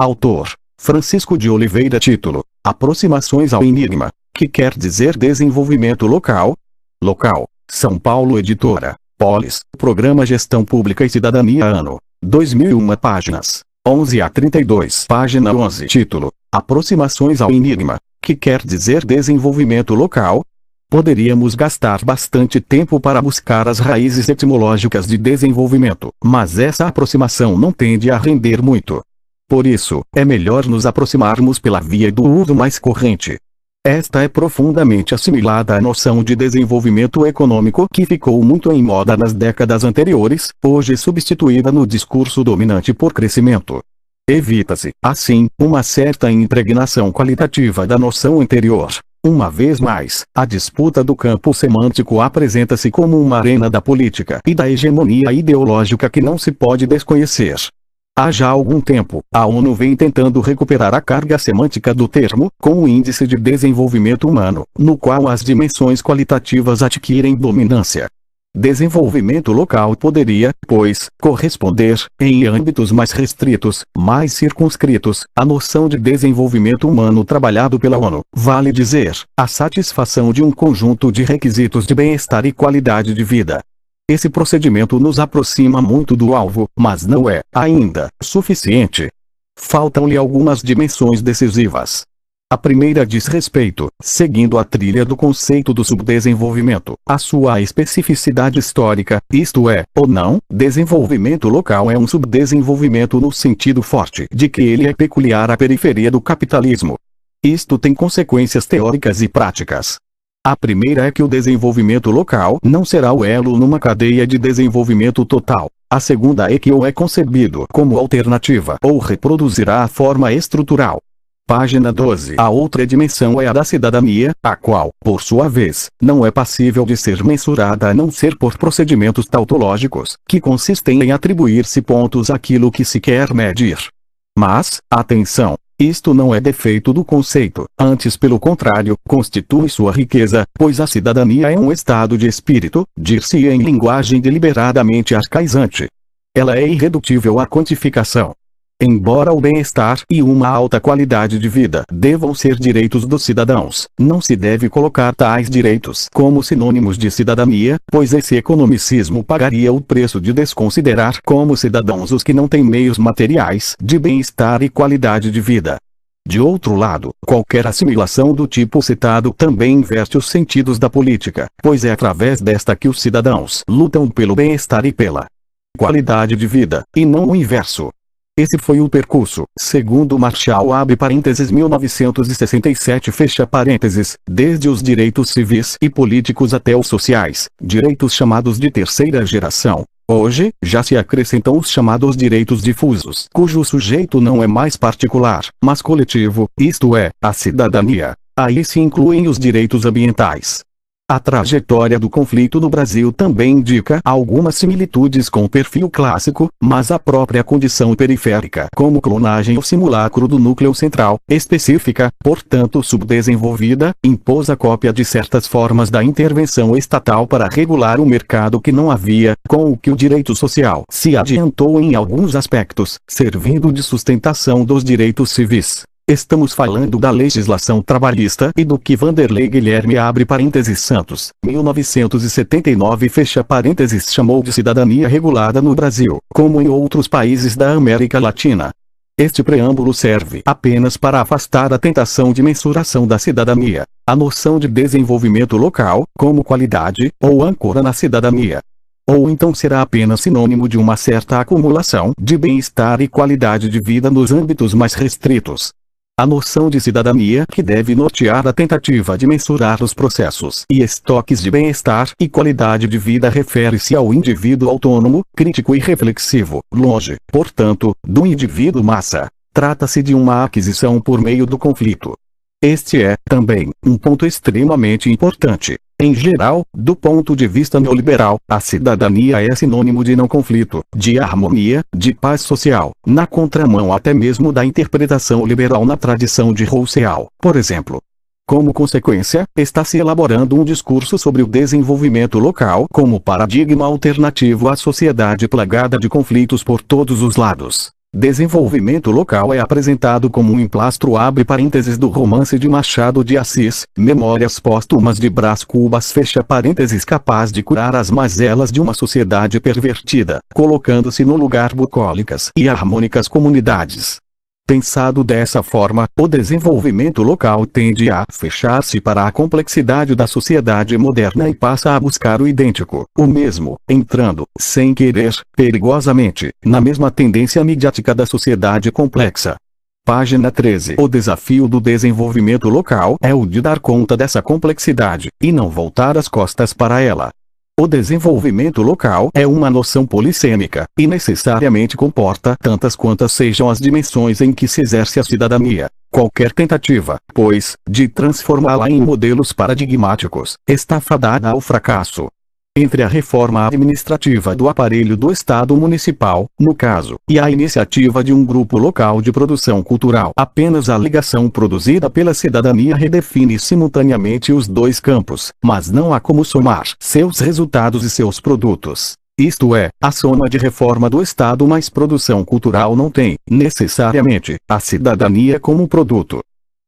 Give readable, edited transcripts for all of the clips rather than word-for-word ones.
Autor: Francisco de Oliveira. Título: Aproximações ao Enigma, que quer dizer desenvolvimento local. Local, São Paulo. Editora Polis, Programa Gestão Pública e Cidadania, ano 2001. Páginas 11 a 32. Página 11. Título: Aproximações ao Enigma, que quer dizer desenvolvimento local. Poderíamos gastar bastante tempo para buscar as raízes etimológicas de desenvolvimento, mas essa aproximação não tende a render muito. Por isso, é melhor nos aproximarmos pela via do uso mais corrente. Esta é profundamente assimilada à noção de desenvolvimento econômico, que ficou muito em moda nas décadas anteriores, hoje substituída no discurso dominante por crescimento. Evita-se, assim, uma certa impregnação qualitativa da noção anterior. Uma vez mais, a disputa do campo semântico apresenta-se como uma arena da política e da hegemonia ideológica que não se pode desconhecer. Há já algum tempo, a ONU vem tentando recuperar a carga semântica do termo, com o Índice de Desenvolvimento Humano, no qual as dimensões qualitativas adquirem dominância. Desenvolvimento local poderia, pois, corresponder, em âmbitos mais restritos, mais circunscritos, à noção de desenvolvimento humano trabalhado pela ONU, vale dizer, a satisfação de um conjunto de requisitos de bem-estar e qualidade de vida. Esse procedimento nos aproxima muito do alvo, mas não é, ainda, suficiente. Faltam-lhe algumas dimensões decisivas. A primeira diz respeito, seguindo a trilha do conceito do subdesenvolvimento, à sua especificidade histórica, isto é, ou não, desenvolvimento local é um subdesenvolvimento no sentido forte de que ele é peculiar à periferia do capitalismo. Isto tem consequências teóricas e práticas. A primeira é que o desenvolvimento local não será o elo numa cadeia de desenvolvimento total. A segunda é que ou é concebido como alternativa ou reproduzirá a forma estrutural. Página 12. A outra dimensão é a da cidadania, a qual, por sua vez, não é passível de ser mensurada a não ser por procedimentos tautológicos, que consistem em atribuir-se pontos àquilo que se quer medir. Mas, atenção! Isto não é defeito do conceito, antes pelo contrário, constitui sua riqueza, pois a cidadania é um estado de espírito, dir-se-ia em linguagem deliberadamente arcaizante. Ela é irredutível à quantificação. Embora o bem-estar e uma alta qualidade de vida devam ser direitos dos cidadãos, não se deve colocar tais direitos como sinônimos de cidadania, pois esse economicismo pagaria o preço de desconsiderar como cidadãos os que não têm meios materiais de bem-estar e qualidade de vida. De outro lado, qualquer assimilação do tipo citado também inverte os sentidos da política, pois é através desta que os cidadãos lutam pelo bem-estar e pela qualidade de vida, e não o inverso. Esse foi o percurso, segundo Marshall abre parênteses 1967 fecha parênteses, desde os direitos civis e políticos até os sociais, direitos chamados de terceira geração. Hoje, já se acrescentam os chamados direitos difusos, cujo sujeito não é mais particular, mas coletivo, isto é, a cidadania. Aí se incluem os direitos ambientais. A trajetória do conflito no Brasil também indica algumas similitudes com o perfil clássico, mas a própria condição periférica, como clonagem ou simulacro do núcleo central, específica, portanto subdesenvolvida, impôs a cópia de certas formas da intervenção estatal para regular o mercado que não havia, com o que o direito social se adiantou em alguns aspectos, servindo de sustentação dos direitos civis. Estamos falando da legislação trabalhista e do que Vanderlei Guilherme abre parênteses Santos, 1979 fecha parênteses chamou de cidadania regulada no Brasil, como em outros países da América Latina. Este preâmbulo serve apenas para afastar a tentação de mensuração da cidadania, a noção de desenvolvimento local, como qualidade, ou âncora na cidadania. Ou então será apenas sinônimo de uma certa acumulação de bem-estar e qualidade de vida nos âmbitos mais restritos. A noção de cidadania que deve nortear a tentativa de mensurar os processos e estoques de bem-estar e qualidade de vida refere-se ao indivíduo autônomo, crítico e reflexivo, longe, portanto, do indivíduo massa. Trata-se de uma aquisição por meio do conflito. Este é, também, um ponto extremamente importante. Em geral, do ponto de vista neoliberal, a cidadania é sinônimo de não conflito, de harmonia, de paz social, na contramão até mesmo da interpretação liberal na tradição de Rousseau, por exemplo. Como consequência, está se elaborando um discurso sobre o desenvolvimento local como paradigma alternativo à sociedade plagada de conflitos por todos os lados. Desenvolvimento local é apresentado como um emplastro abre parênteses do romance de Machado de Assis, Memórias Póstumas de Brás Cubas fecha parênteses capaz de curar as mazelas de uma sociedade pervertida, colocando-se no lugar bucólicas e harmônicas comunidades. Pensado dessa forma, o desenvolvimento local tende a fechar-se para a complexidade da sociedade moderna e passa a buscar o idêntico, o mesmo, entrando, sem querer, perigosamente, na mesma tendência midiática da sociedade complexa. Página 13. O desafio do desenvolvimento local é o de dar conta dessa complexidade, e não voltar as costas para ela. O desenvolvimento local é uma noção polissêmica, e necessariamente comporta tantas quantas sejam as dimensões em que se exerce a cidadania. Qualquer tentativa, pois, de transformá-la em modelos paradigmáticos, está fadada ao fracasso. Entre a reforma administrativa do aparelho do Estado municipal, no caso, e a iniciativa de um grupo local de produção cultural, apenas a ligação produzida pela cidadania redefine simultaneamente os dois campos, mas não há como somar seus resultados e seus produtos. Isto é, a soma de reforma do Estado mais produção cultural não tem, necessariamente, a cidadania como produto.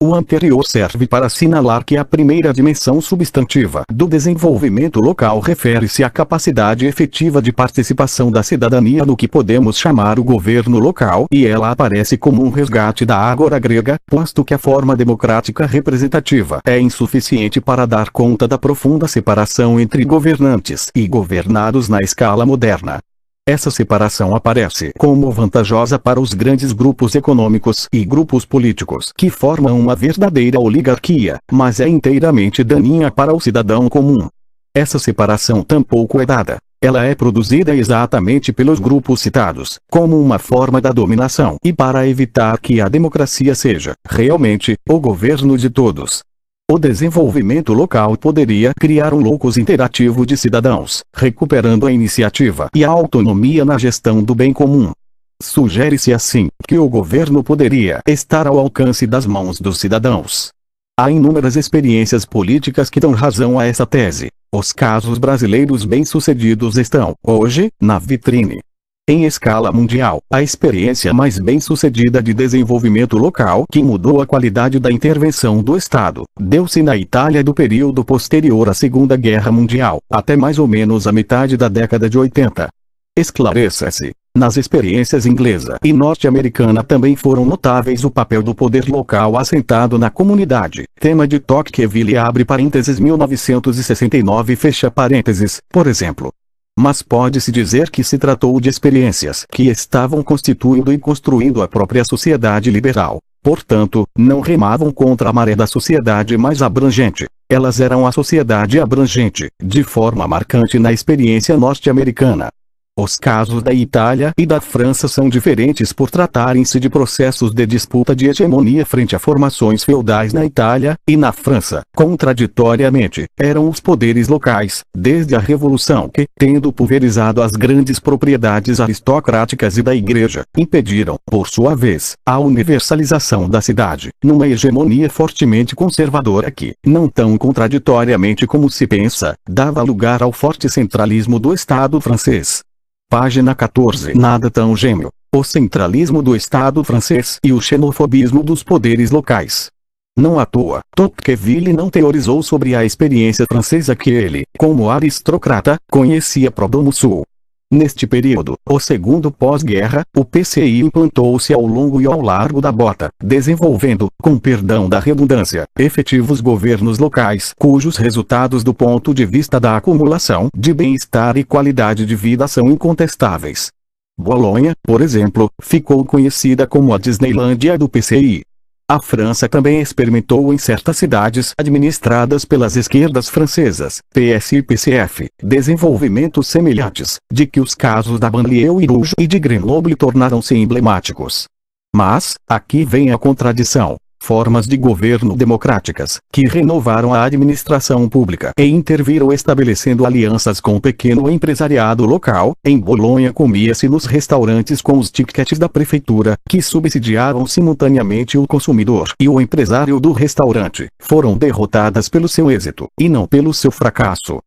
O anterior serve para assinalar que a primeira dimensão substantiva do desenvolvimento local refere-se à capacidade efetiva de participação da cidadania no que podemos chamar o governo local, e ela aparece como um resgate da ágora grega, posto que a forma democrática representativa é insuficiente para dar conta da profunda separação entre governantes e governados na escala moderna. Essa separação aparece como vantajosa para os grandes grupos econômicos e grupos políticos que formam uma verdadeira oligarquia, mas é inteiramente daninha para o cidadão comum. Essa separação tampouco é dada. Ela é produzida exatamente pelos grupos citados, como uma forma da dominação e para evitar que a democracia seja, realmente, o governo de todos. O desenvolvimento local poderia criar um locus interativo de cidadãos, recuperando a iniciativa e a autonomia na gestão do bem comum. Sugere-se assim, que o governo poderia estar ao alcance das mãos dos cidadãos. Há inúmeras experiências políticas que dão razão a essa tese. Os casos brasileiros bem-sucedidos estão, hoje, na vitrine. Em escala mundial, a experiência mais bem-sucedida de desenvolvimento local que mudou a qualidade da intervenção do Estado, deu-se na Itália do período posterior à Segunda Guerra Mundial, até mais ou menos a metade da década de 80. Esclareça-se. Nas experiências inglesa e norte-americana também foram notáveis o papel do poder local assentado na comunidade. Tema de Tocqueville abre parênteses 1969 fecha parênteses, por exemplo. Mas pode-se dizer que se tratou de experiências que estavam constituindo e construindo a própria sociedade liberal. Portanto, não remavam contra a maré da sociedade mais abrangente. Elas eram a sociedade abrangente, de forma marcante na experiência norte-americana. Os casos da Itália e da França são diferentes por tratarem-se de processos de disputa de hegemonia frente a formações feudais na Itália, e na França, contraditoriamente, eram os poderes locais, desde a Revolução que, tendo pulverizado as grandes propriedades aristocráticas e da Igreja, impediram, por sua vez, a universalização da cidade, numa hegemonia fortemente conservadora que, não tão contraditoriamente como se pensa, dava lugar ao forte centralismo do Estado francês. Página 14. Nada tão gêmeo. O centralismo do Estado francês e o xenofobismo dos poderes locais. Não à toa, Tocqueville não teorizou sobre a experiência francesa que ele, como aristocrata, conhecia pro domo sul. Neste período, o segundo pós-guerra, o PCI implantou-se ao longo e ao largo da bota, desenvolvendo, com perdão da redundância, efetivos governos locais, cujos resultados do ponto de vista da acumulação de bem-estar e qualidade de vida são incontestáveis. Bolonha, por exemplo, ficou conhecida como a Disneylândia do PCI. A França também experimentou em certas cidades administradas pelas esquerdas francesas, PS e PCF, desenvolvimentos semelhantes, de que os casos da banlieue Rouge e de Grenoble tornaram-se emblemáticos. Mas, aqui vem a contradição. Formas de governo democráticas, que renovaram a administração pública e interviram estabelecendo alianças com o pequeno empresariado local. Em Bolonha comia-se nos restaurantes com os tickets da prefeitura, que subsidiavam simultaneamente o consumidor e o empresário do restaurante, foram derrotadas pelo seu êxito, e não pelo seu fracasso.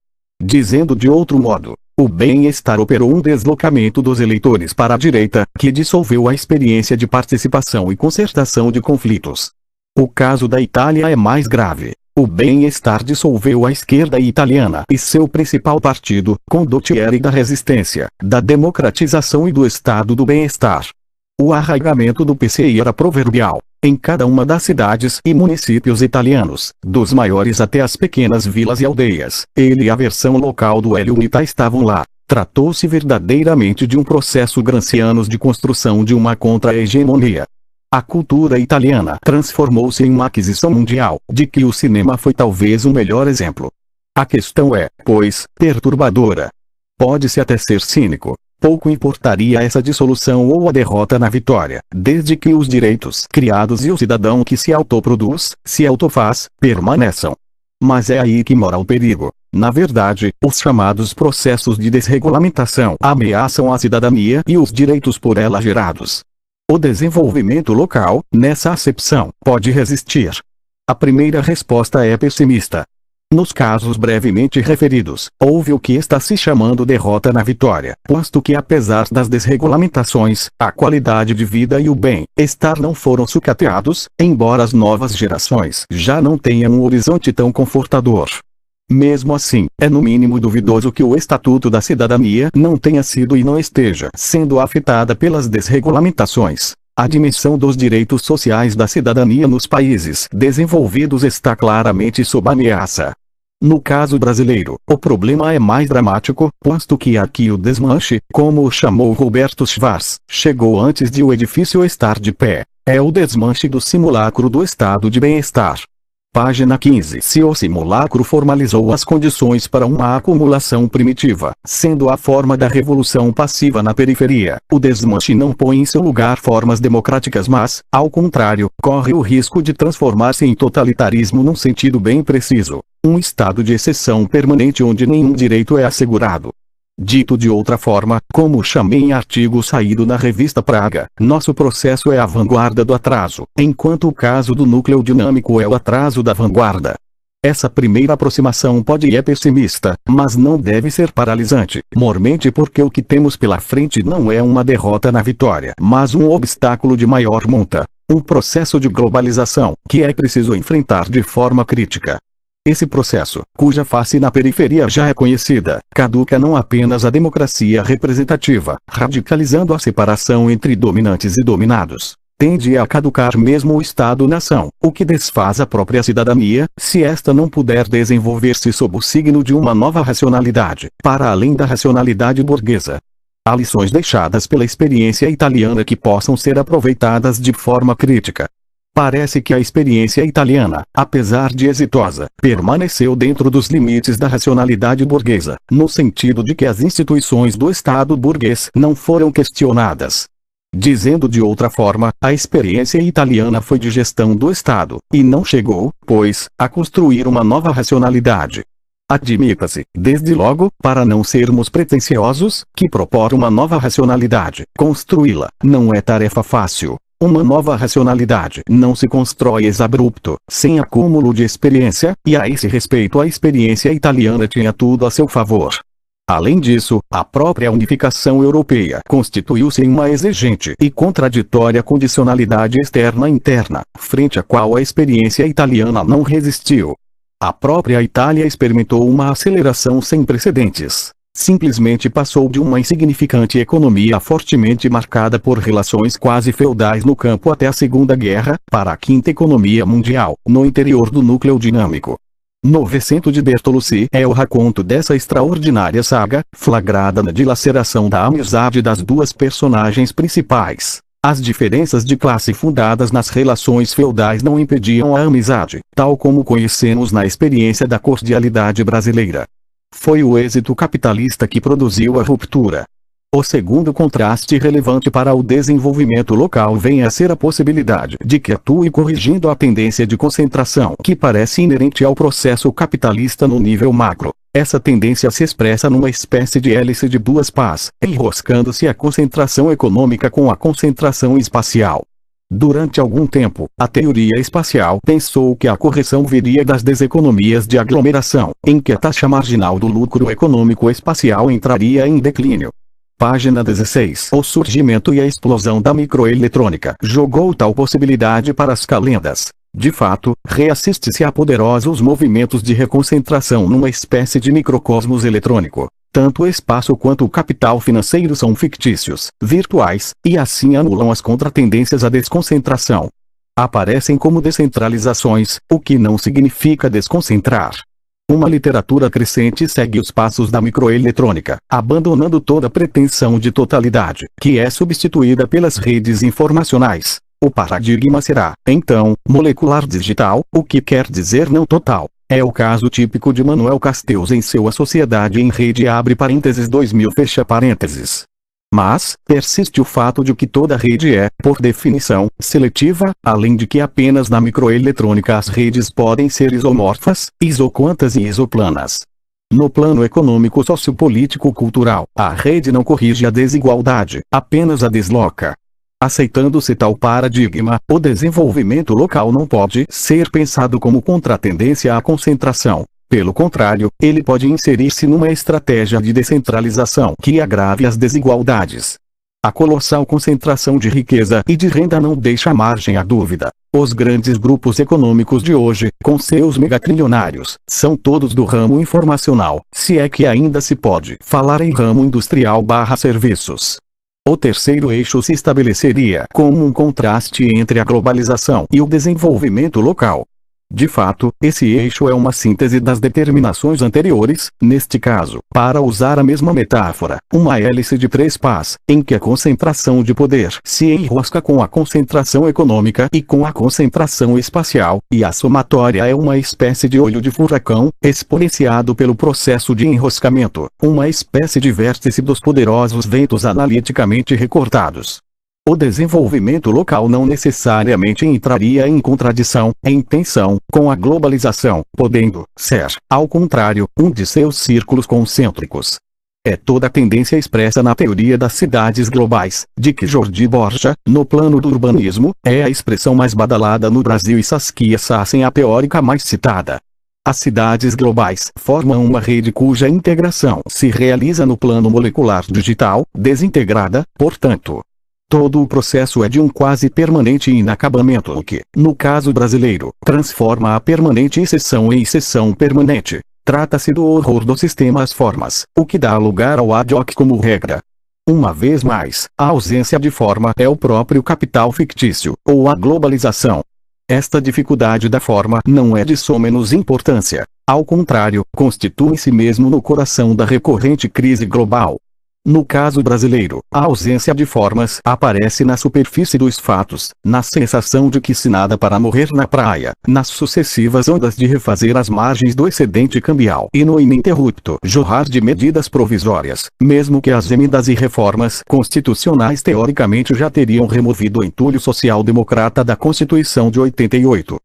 Dizendo de outro modo, O bem-estar operou um deslocamento dos eleitores para a direita, que dissolveu a experiência de participação e concertação de conflitos. O caso da Itália é mais grave. O bem-estar dissolveu a esquerda italiana e seu principal partido, condottieri da resistência, da democratização e do estado do bem-estar. O arraigamento do PCI era proverbial. Em cada uma das cidades e municípios italianos, dos maiores até as pequenas vilas e aldeias, ele e a versão local do Hélio Unità estavam lá. Tratou-se verdadeiramente de um processo gramsciano de construção de uma contra-hegemonia. A cultura italiana transformou-se em uma aquisição mundial, de que o cinema foi talvez o melhor exemplo. A questão é, pois, perturbadora. Pode-se até ser cínico. Pouco importaria essa dissolução ou a derrota na vitória, desde que os direitos criados e o cidadão que se autoproduz, se autofaz, permaneçam. Mas é aí que mora o perigo. Na verdade, os chamados processos de desregulamentação ameaçam a cidadania e os direitos por ela gerados. O desenvolvimento local, nessa acepção, pode resistir. A primeira resposta é pessimista. Nos casos brevemente referidos, houve o que está se chamando derrota na vitória, posto que apesar das desregulamentações, a qualidade de vida e o bem-estar não foram sucateados, embora as novas gerações já não tenham um horizonte tão confortador. Mesmo assim, é no mínimo duvidoso que o Estatuto da Cidadania não tenha sido e não esteja sendo afetada pelas desregulamentações. A dimensão dos direitos sociais da cidadania nos países desenvolvidos está claramente sob ameaça. No caso brasileiro, o problema é mais dramático, posto que aqui o desmanche, como o chamou Roberto Schwarz, chegou antes de o edifício estar de pé. É o desmanche do simulacro do estado de bem-estar. Página 15. Se o simulacro formalizou as condições para uma acumulação primitiva, sendo a forma da revolução passiva na periferia, o desmanche não põe em seu lugar formas democráticas mas, ao contrário, corre o risco de transformar-se em totalitarismo num sentido bem preciso. Um estado de exceção permanente onde nenhum direito é assegurado. Dito de outra forma, como chamei em artigo saído na revista Praga, nosso processo é a vanguarda do atraso, enquanto o caso do núcleo dinâmico é o atraso da vanguarda. Essa primeira aproximação pode e é pessimista, mas não deve ser paralisante, mormente porque o que temos pela frente não é uma derrota na vitória, mas um obstáculo de maior monta, um processo de globalização, que é preciso enfrentar de forma crítica. Esse processo, cuja face na periferia já é conhecida, caduca não apenas a democracia representativa, radicalizando a separação entre dominantes e dominados. Tende a caducar mesmo o Estado-nação, o que desfaz a própria cidadania, se esta não puder desenvolver-se sob o signo de uma nova racionalidade, para além da racionalidade burguesa. Há lições deixadas pela experiência italiana que possam ser aproveitadas de forma crítica. Parece que a experiência italiana, apesar de exitosa, permaneceu dentro dos limites da racionalidade burguesa, no sentido de que as instituições do Estado burguês não foram questionadas. Dizendo de outra forma, a experiência italiana foi de gestão do Estado, e não chegou, pois, a construir uma nova racionalidade. Admita-se, desde logo, para não sermos pretensiosos, que propor uma nova racionalidade, construí-la, não é tarefa fácil. Uma nova racionalidade não se constrói ex-abrupto, sem acúmulo de experiência, e a esse respeito a experiência italiana tinha tudo a seu favor. Além disso, a própria unificação europeia constituiu-se em uma exigente e contraditória condicionalidade externa-interna, frente à qual a experiência italiana não resistiu. A própria Itália experimentou uma aceleração sem precedentes. Simplesmente passou de uma insignificante economia fortemente marcada por relações quase feudais no campo até a Segunda Guerra, para a quinta economia mundial, no interior do núcleo dinâmico. Novecento de Bertolucci é o raconto dessa extraordinária saga, flagrada na dilaceração da amizade das duas personagens principais. As diferenças de classe fundadas nas relações feudais não impediam a amizade, tal como conhecemos na experiência da cordialidade brasileira. Foi o êxito capitalista que produziu a ruptura. O segundo contraste relevante para o desenvolvimento local vem a ser a possibilidade de que atue corrigindo a tendência de concentração que parece inerente ao processo capitalista no nível macro. Essa tendência se expressa numa espécie de hélice de duas pás, enroscando-se a concentração econômica com a concentração espacial. Durante algum tempo, a teoria espacial pensou que a correção viria das deseconomias de aglomeração, em que a taxa marginal do lucro econômico espacial entraria em declínio. Página 16. O surgimento e a explosão da microeletrônica jogou tal possibilidade para as calendas. De fato, reassiste-se a poderosos movimentos de reconcentração numa espécie de microcosmos eletrônico. Tanto o espaço quanto o capital financeiro são fictícios, virtuais, e assim anulam as contratendências à desconcentração. Aparecem como descentralizações, o que não significa desconcentrar. Uma literatura crescente segue os passos da microeletrônica, abandonando toda pretensão de totalidade, que é substituída pelas redes informacionais. O paradigma será, então, molecular digital, o que quer dizer não total. É o caso típico de Manuel Castells em seu A Sociedade em Rede abre parênteses 2000 fecha parênteses. Mas, persiste o fato de que toda rede é, por definição, seletiva, além de que apenas na microeletrônica as redes podem ser isomorfas, isoquantas e isoplanas. No plano econômico sociopolítico-cultural, a rede não corrige a desigualdade, apenas a desloca. Aceitando-se tal paradigma, o desenvolvimento local não pode ser pensado como contratendência à concentração. Pelo contrário, ele pode inserir-se numa estratégia de descentralização que agrave as desigualdades. A colossal concentração de riqueza e de renda não deixa margem à dúvida. Os grandes grupos econômicos de hoje, com seus megatrilionários, são todos do ramo informacional, se é que ainda se pode falar em ramo industrial/serviços. O terceiro eixo se estabeleceria como um contraste entre a globalização e o desenvolvimento local. De fato, esse eixo é uma síntese das determinações anteriores, neste caso, para usar a mesma metáfora, uma hélice de 3 pás, em que a concentração de poder se enrosca com a concentração econômica e com a concentração espacial, e a somatória é uma espécie de olho de furacão, exponenciado pelo processo de enroscamento, uma espécie de vértice dos poderosos ventos analiticamente recortados. O desenvolvimento local não necessariamente entraria em contradição, em tensão, com a globalização, podendo ser, ao contrário, um de seus círculos concêntricos. É toda a tendência expressa na teoria das cidades globais, de que Jordi Borja, no plano do urbanismo, é a expressão mais badalada no Brasil e Saskia Sassen a teórica mais citada. As cidades globais formam uma rede cuja integração se realiza no plano molecular digital, desintegrada, portanto. Todo o processo é de um quase permanente inacabamento o que, no caso brasileiro, transforma a permanente exceção em exceção permanente. Trata-se do horror do sistema às formas, o que dá lugar ao ad hoc como regra. Uma vez mais, a ausência de forma é o próprio capital fictício, ou a globalização. Esta dificuldade da forma não é de somenos importância. Ao contrário, constitui em si mesmo no coração da recorrente crise global. No caso brasileiro, a ausência de formas aparece na superfície dos fatos, na sensação de que se nada para morrer na praia, nas sucessivas ondas de refazer as margens do excedente cambial e no ininterrupto jorrar de medidas provisórias, mesmo que as emendas e reformas constitucionais teoricamente já teriam removido o entulho social-democrata da Constituição de 88.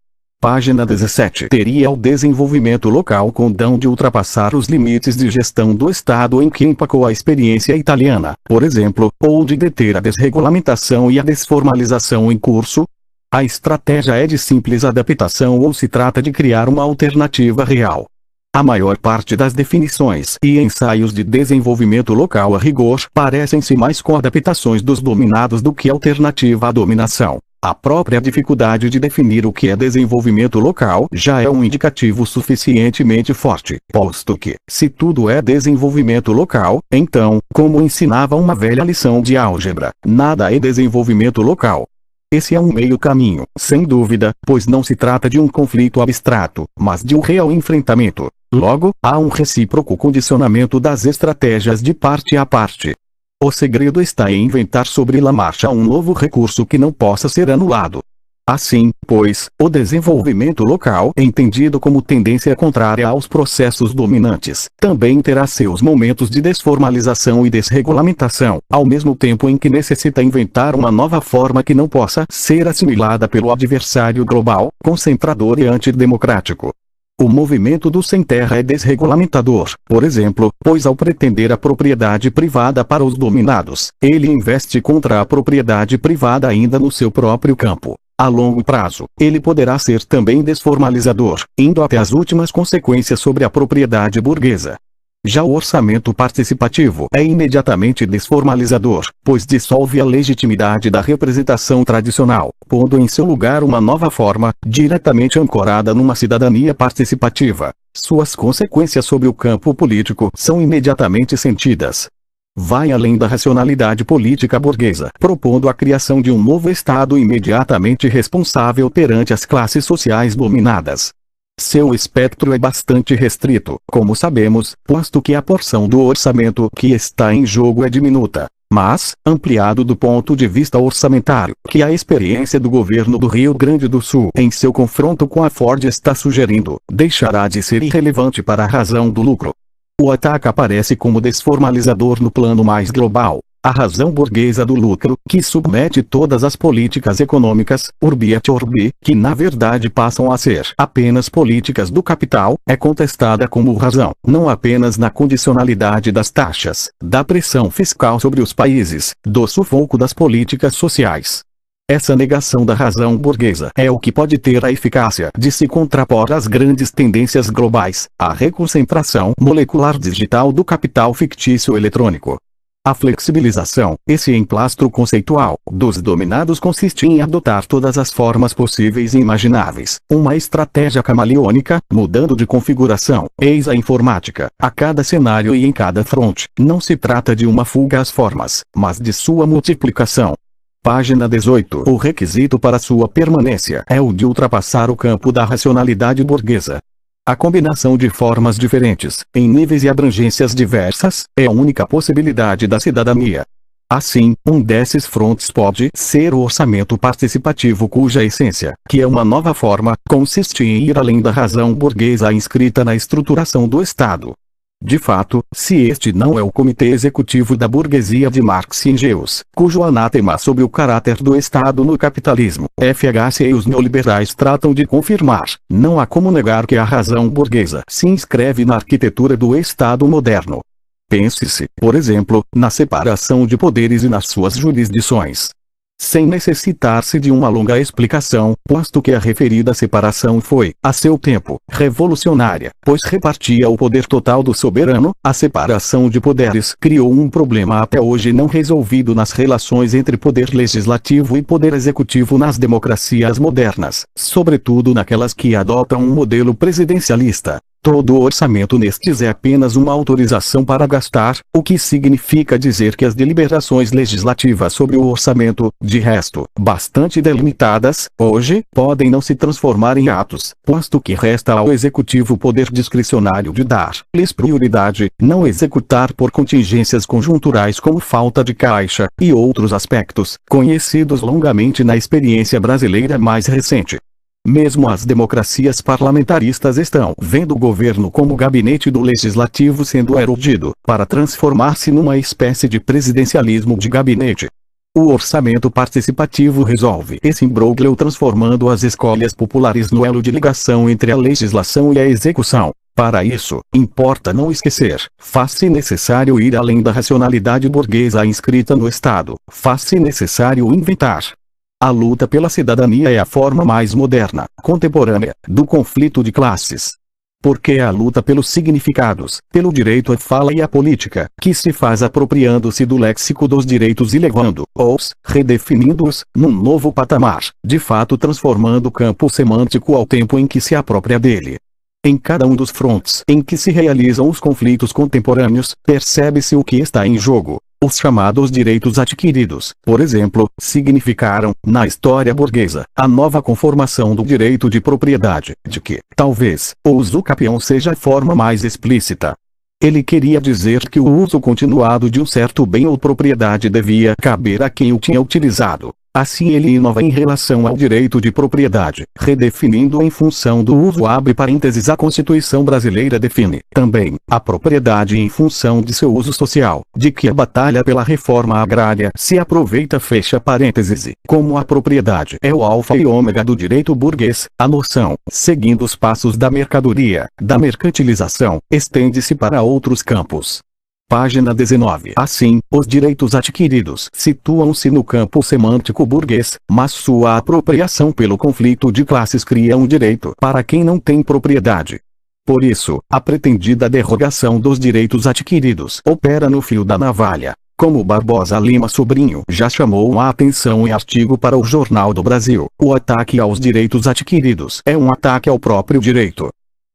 Página 17. Teria o desenvolvimento local condão de ultrapassar os limites de gestão do Estado em que empacou a experiência italiana, por exemplo, ou de deter a desregulamentação e a desformalização em curso? A estratégia é de simples adaptação ou se trata de criar uma alternativa real? A maior parte das definições e ensaios de desenvolvimento local a rigor parecem-se mais com adaptações dos dominados do que alternativa à dominação. A própria dificuldade de definir o que é desenvolvimento local já é um indicativo suficientemente forte, posto que, se tudo é desenvolvimento local, então, como ensinava uma velha lição de álgebra, nada é desenvolvimento local. Esse é um meio caminho, sem dúvida, pois não se trata de um conflito abstrato, mas de um real enfrentamento. Logo, há um recíproco condicionamento das estratégias de parte a parte. O segredo está em inventar sobre a marcha um novo recurso que não possa ser anulado. Assim, pois, o desenvolvimento local, entendido como tendência contrária aos processos dominantes, também terá seus momentos de desformalização e desregulamentação, ao mesmo tempo em que necessita inventar uma nova forma que não possa ser assimilada pelo adversário global, concentrador e antidemocrático. O movimento do sem terra é desregulamentador, por exemplo, pois ao pretender a propriedade privada para os dominados, ele investe contra a propriedade privada ainda no seu próprio campo. A longo prazo, ele poderá ser também desformalizador, indo até as últimas consequências sobre a propriedade burguesa. Já o orçamento participativo é imediatamente desformalizador, pois dissolve a legitimidade da representação tradicional, pondo em seu lugar uma nova forma, diretamente ancorada numa cidadania participativa. Suas consequências sobre o campo político são imediatamente sentidas. Vai além da racionalidade política burguesa, propondo a criação de um novo Estado imediatamente responsável perante as classes sociais dominadas. Seu espectro é bastante restrito, como sabemos, posto que a porção do orçamento que está em jogo é diminuta, mas, ampliado do ponto de vista orçamentário, que a experiência do governo do Rio Grande do Sul em seu confronto com a Ford está sugerindo, deixará de ser irrelevante para a razão do lucro. O ataque aparece como desformalizador no plano mais global. A razão burguesa do lucro, que submete todas as políticas econômicas, urbi et orbi, que na verdade passam a ser apenas políticas do capital, é contestada como razão, não apenas na condicionalidade das taxas, da pressão fiscal sobre os países, do sufoco das políticas sociais. Essa negação da razão burguesa é o que pode ter a eficácia de se contrapor às grandes tendências globais, à reconcentração molecular digital do capital fictício eletrônico. A flexibilização, esse emplastro conceitual, dos dominados consiste em adotar todas as formas possíveis e imagináveis, uma estratégia camaleônica, mudando de configuração, eis a informática, a cada cenário e em cada fronte. Não se trata de uma fuga às formas, mas de sua multiplicação. Página 18. O requisito para sua permanência é o de ultrapassar o campo da racionalidade burguesa. A combinação de formas diferentes, em níveis e abrangências diversas, é a única possibilidade da cidadania. Assim, um desses frontes pode ser o orçamento participativo cuja essência, que é uma nova forma, consiste em ir além da razão burguesa inscrita na estruturação do Estado. De fato, se este não é o comitê executivo da burguesia de Marx e Engels, cujo anátema sobre o caráter do Estado no capitalismo, FHC e os neoliberais tratam de confirmar, não há como negar que a razão burguesa se inscreve na arquitetura do Estado moderno. Pense-se, por exemplo, na separação de poderes e nas suas jurisdições. Sem necessitar-se de uma longa explicação, posto que a referida separação foi, a seu tempo, revolucionária, pois repartia o poder total do soberano, a separação de poderes criou um problema até hoje não resolvido nas relações entre poder legislativo e poder executivo nas democracias modernas, sobretudo naquelas que adotam um modelo presidencialista. Todo o orçamento nestes é apenas uma autorização para gastar, o que significa dizer que as deliberações legislativas sobre o orçamento, de resto, bastante delimitadas, hoje, podem não se transformar em atos, posto que resta ao executivo o poder discricionário de dar-lhes prioridade, não executar por contingências conjunturais como falta de caixa, e outros aspectos, conhecidos longamente na experiência brasileira mais recente. Mesmo as democracias parlamentaristas estão vendo o governo como gabinete do legislativo sendo erudido, para transformar-se numa espécie de presidencialismo de gabinete. O orçamento participativo resolve esse imbróglio transformando as escolhas populares no elo de ligação entre a legislação e a execução. Para isso, importa não esquecer, faz-se necessário ir além da racionalidade burguesa inscrita no Estado, faz-se necessário inventar. A luta pela cidadania é a forma mais moderna, contemporânea, do conflito de classes. Porque é a luta pelos significados, pelo direito à fala e à política, que se faz apropriando-se do léxico dos direitos e levando-os, redefinindo-os, num novo patamar, de fato transformando o campo semântico ao tempo em que se apropria dele. Em cada um dos frontes em que se realizam os conflitos contemporâneos, percebe-se o que está em jogo. Os chamados direitos adquiridos, por exemplo, significaram, na história burguesa, a nova conformação do direito de propriedade, de que, talvez, o usucapião seja a forma mais explícita. Ele queria dizer que o uso continuado de um certo bem ou propriedade devia caber a quem o tinha utilizado. Assim ele inova em relação ao direito de propriedade, redefinindo em função do uso abre parênteses. A Constituição brasileira define, também, a propriedade em função de seu uso social, de que a batalha pela reforma agrária se aproveita fecha parênteses e, como a propriedade é o alfa e ômega do direito burguês, a noção, seguindo os passos da mercadoria, da mercantilização, estende-se para outros campos. Página 19. Assim, os direitos adquiridos situam-se no campo semântico burguês, mas sua apropriação pelo conflito de classes cria um direito para quem não tem propriedade. Por isso, a pretendida derrogação dos direitos adquiridos opera no fio da navalha. Como Barbosa Lima Sobrinho já chamou a atenção em artigo para o Jornal do Brasil, o ataque aos direitos adquiridos é um ataque ao próprio direito.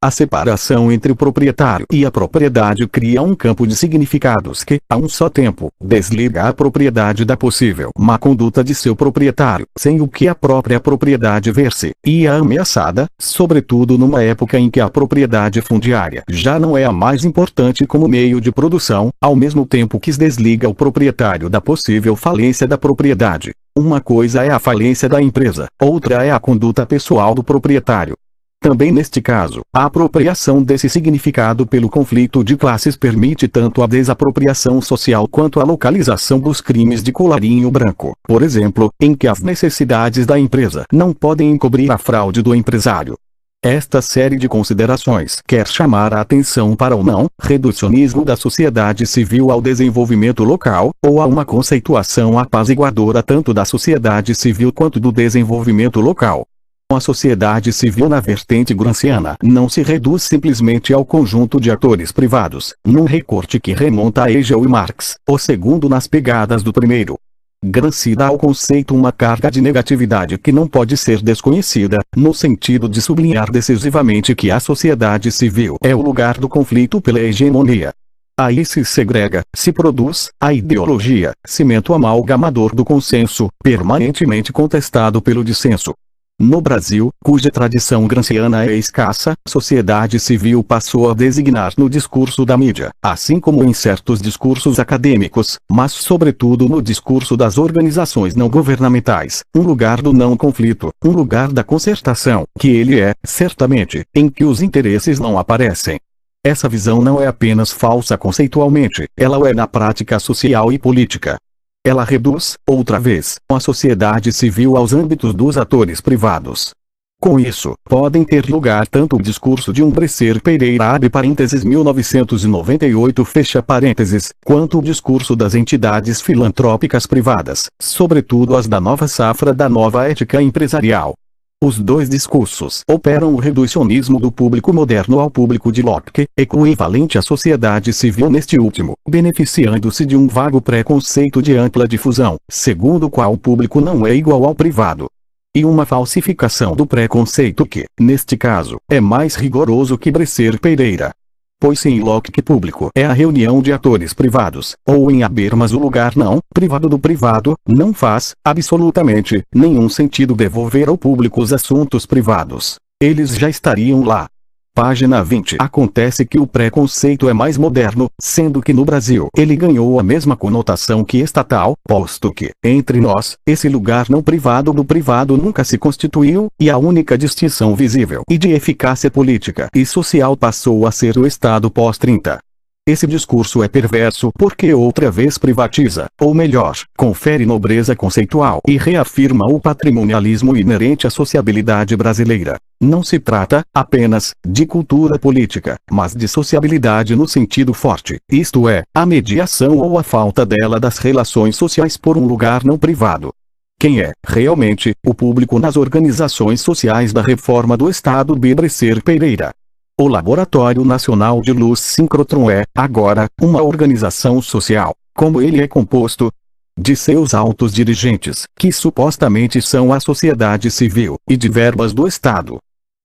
A separação entre o proprietário e a propriedade cria um campo de significados que, a um só tempo, desliga a propriedade da possível má conduta de seu proprietário, sem o que a própria propriedade vê-se e é ameaçada, sobretudo numa época em que a propriedade fundiária já não é a mais importante como meio de produção, ao mesmo tempo que desliga o proprietário da possível falência da propriedade. Uma coisa é a falência da empresa, outra é a conduta pessoal do proprietário. Também neste caso, a apropriação desse significado pelo conflito de classes permite tanto a desapropriação social quanto a localização dos crimes de colarinho branco, por exemplo, em que as necessidades da empresa não podem encobrir a fraude do empresário. Esta série de considerações quer chamar a atenção para o não reducionismo da sociedade civil ao desenvolvimento local, ou a uma conceituação apaziguadora tanto da sociedade civil quanto do desenvolvimento local. A sociedade civil na vertente gramsciana não se reduz simplesmente ao conjunto de atores privados, num recorte que remonta a Hegel e Marx, o segundo nas pegadas do primeiro. Gramsci dá ao conceito uma carga de negatividade que não pode ser desconhecida, no sentido de sublinhar decisivamente que a sociedade civil é o lugar do conflito pela hegemonia. Aí se segrega, se produz, a ideologia, cimento amalgamador do consenso, permanentemente contestado pelo dissenso. No Brasil, cuja tradição gramsciana é escassa, sociedade civil passou a designar no discurso da mídia, assim como em certos discursos acadêmicos, mas sobretudo no discurso das organizações não governamentais, um lugar do não conflito, um lugar da concertação, que ele é, certamente, em que os interesses não aparecem. Essa visão não é apenas falsa conceitualmente, ela o é na prática social e política. Ela reduz, outra vez, a sociedade civil aos âmbitos dos atores privados. Com isso, podem ter lugar tanto o discurso de Bresser Pereira abre parênteses 1998 fecha parênteses, quanto o discurso das entidades filantrópicas privadas, sobretudo as da nova safra da nova ética empresarial. Os dois discursos operam o reducionismo do público moderno ao público de Locke, equivalente à sociedade civil neste último, beneficiando-se de um vago preconceito de ampla difusão, segundo o qual o público não é igual ao privado. E uma falsificação do preconceito que, neste caso, é mais rigoroso que Bresser Pereira. Pois se em Locke público é a reunião de atores privados, ou em Habermas o lugar não privado do privado, não faz, absolutamente, nenhum sentido devolver ao público os assuntos privados. Eles já estariam lá. Página 20. Acontece que o preconceito é mais moderno, sendo que no Brasil ele ganhou a mesma conotação que estatal, posto que, entre nós, esse lugar não privado do privado nunca se constituiu, e a única distinção visível e de eficácia política e social passou a ser o Estado pós-30. Esse discurso é perverso porque outra vez privatiza, ou melhor, confere nobreza conceitual e reafirma o patrimonialismo inerente à sociabilidade brasileira. Não se trata, apenas, de cultura política, mas de sociabilidade no sentido forte, isto é, a mediação ou a falta dela das relações sociais por um lugar não privado. Quem é, realmente, o público nas organizações sociais da reforma do Estado B. Bresser Pereira? O Laboratório Nacional de Luz Síncrotron é, agora, uma organização social. Como ele é composto? De seus altos dirigentes, que supostamente são a sociedade civil, e de verbas do Estado.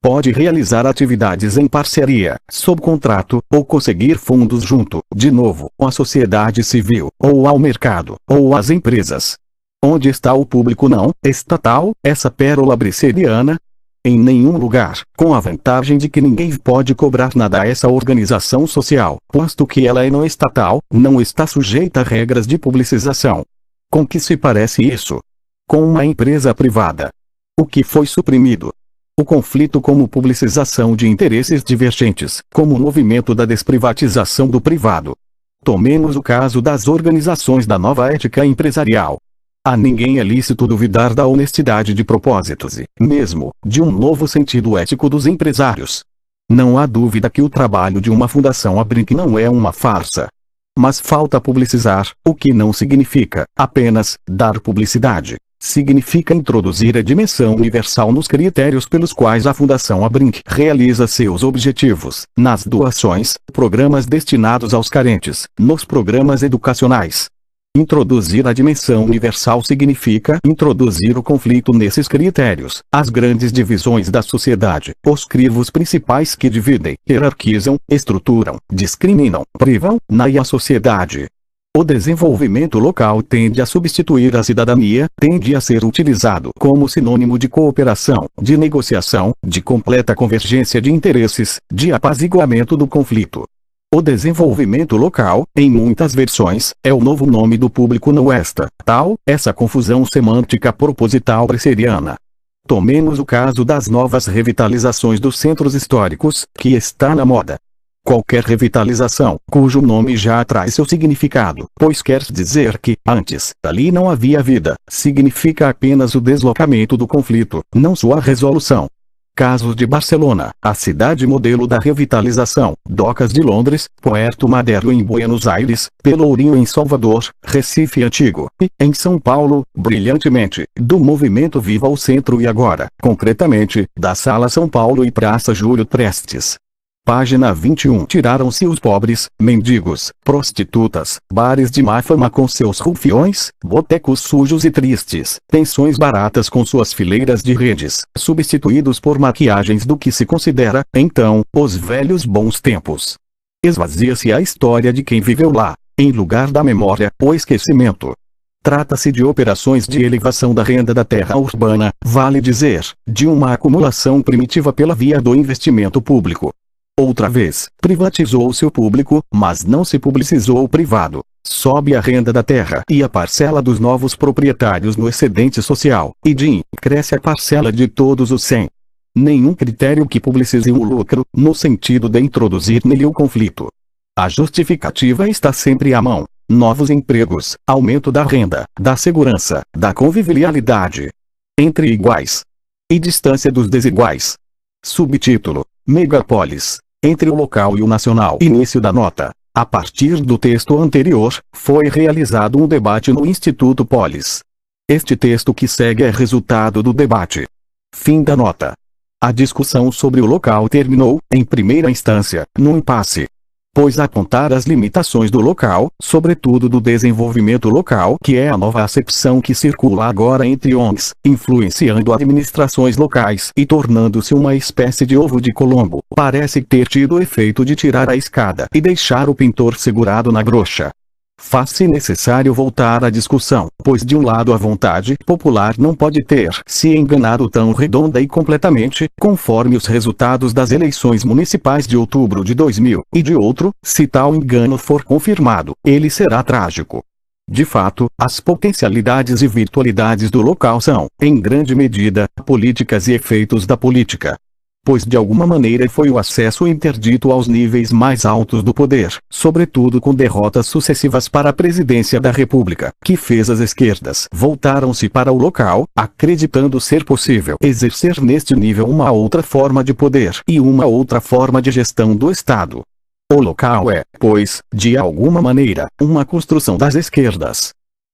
Pode realizar atividades em parceria, sob contrato, ou conseguir fundos junto, de novo, à sociedade civil, ou ao mercado, ou às empresas. Onde está o público não estatal, essa pérola bresseriana? Em nenhum lugar, com a vantagem de que ninguém pode cobrar nada a essa organização social, posto que ela é não estatal, não está sujeita a regras de publicização. Com que se parece isso? com uma empresa privada. O que foi suprimido? O conflito como publicização de interesses divergentes, como o movimento da desprivatização do privado. Tomemos o caso das organizações da nova ética empresarial. A ninguém é lícito duvidar da honestidade de propósitos e, mesmo, de um novo sentido ético dos empresários. Não há dúvida que o trabalho de uma fundação ABRINC não é uma farsa. Mas falta publicizar, o que não significa apenas dar publicidade. Significa introduzir a dimensão universal nos critérios pelos quais a Fundação ABRINC realiza seus objetivos, nas doações, programas destinados aos carentes, nos programas educacionais. Introduzir a dimensão universal significa introduzir o conflito nesses critérios, as grandes divisões da sociedade, os crivos principais que dividem, hierarquizam, estruturam, discriminam, privam, a sociedade. O desenvolvimento local tende a substituir a cidadania, tende a ser utilizado como sinônimo de cooperação, de negociação, de completa convergência de interesses, de apaziguamento do conflito. O desenvolvimento local, em muitas versões, é o novo nome do público não essa confusão semântica proposital bresseriana. Tomemos o caso das novas revitalizações dos centros históricos, que está na moda. Qualquer revitalização, cujo nome já traz seu significado, pois quer dizer que, antes, ali não havia vida, significa apenas o deslocamento do conflito, não sua resolução. Casos de Barcelona, a cidade modelo da revitalização, Docas de Londres, Puerto Madero em Buenos Aires, Pelourinho em Salvador, Recife Antigo, e, em São Paulo, brilhantemente, do movimento Viva o Centro e Agora, concretamente, da Sala São Paulo e Praça Júlio Prestes. Página 21. Tiraram-se os pobres, mendigos, prostitutas, bares de má fama com seus rufiões, botecos sujos e tristes, pensões baratas com suas fileiras de redes, substituídos por maquiagens do que se considera, então, os velhos bons tempos. Esvazia-se a história de quem viveu lá, em lugar da memória, o esquecimento. Trata-se de operações de elevação da renda da terra urbana, vale dizer, de uma acumulação primitiva pela via do investimento público. Outra vez, privatizou-se o público, mas não se publicizou o privado. Sobe a renda da terra e a parcela dos novos proprietários no excedente social, e cresce a parcela de todos os sem. Nenhum critério que publicize o lucro, no sentido de introduzir nele o conflito. A justificativa está sempre à mão. Novos empregos, aumento da renda, da segurança, da convivialidade entre iguais e distância dos desiguais. Subtítulo: Megapolis, entre o local e o nacional. Início da nota. A partir do texto anterior, foi realizado um debate no Instituto Polis. Este texto que segue é resultado do debate. Fim da nota. A discussão sobre o local terminou, em primeira instância, num impasse. Pois apontar as limitações do local, sobretudo do desenvolvimento local, que é a nova acepção que circula agora entre ONGs, influenciando administrações locais e tornando-se uma espécie de ovo de Colombo, parece ter tido o efeito de tirar a escada e deixar o pintor segurado na brocha. Faz-se necessário voltar à discussão, pois de um lado a vontade popular não pode ter se enganado tão redonda e completamente, conforme os resultados das eleições municipais de outubro de 2000, e de outro, se tal engano for confirmado, ele será trágico. De fato, as potencialidades e virtualidades do local são, em grande medida, políticas e efeitos da política. Pois de alguma maneira foi o acesso interdito aos níveis mais altos do poder, sobretudo com derrotas sucessivas para a presidência da República, que fez as esquerdas voltaram-se para o local, acreditando ser possível exercer neste nível uma outra forma de poder e uma outra forma de gestão do Estado. O local é, pois, de alguma maneira, uma construção das esquerdas.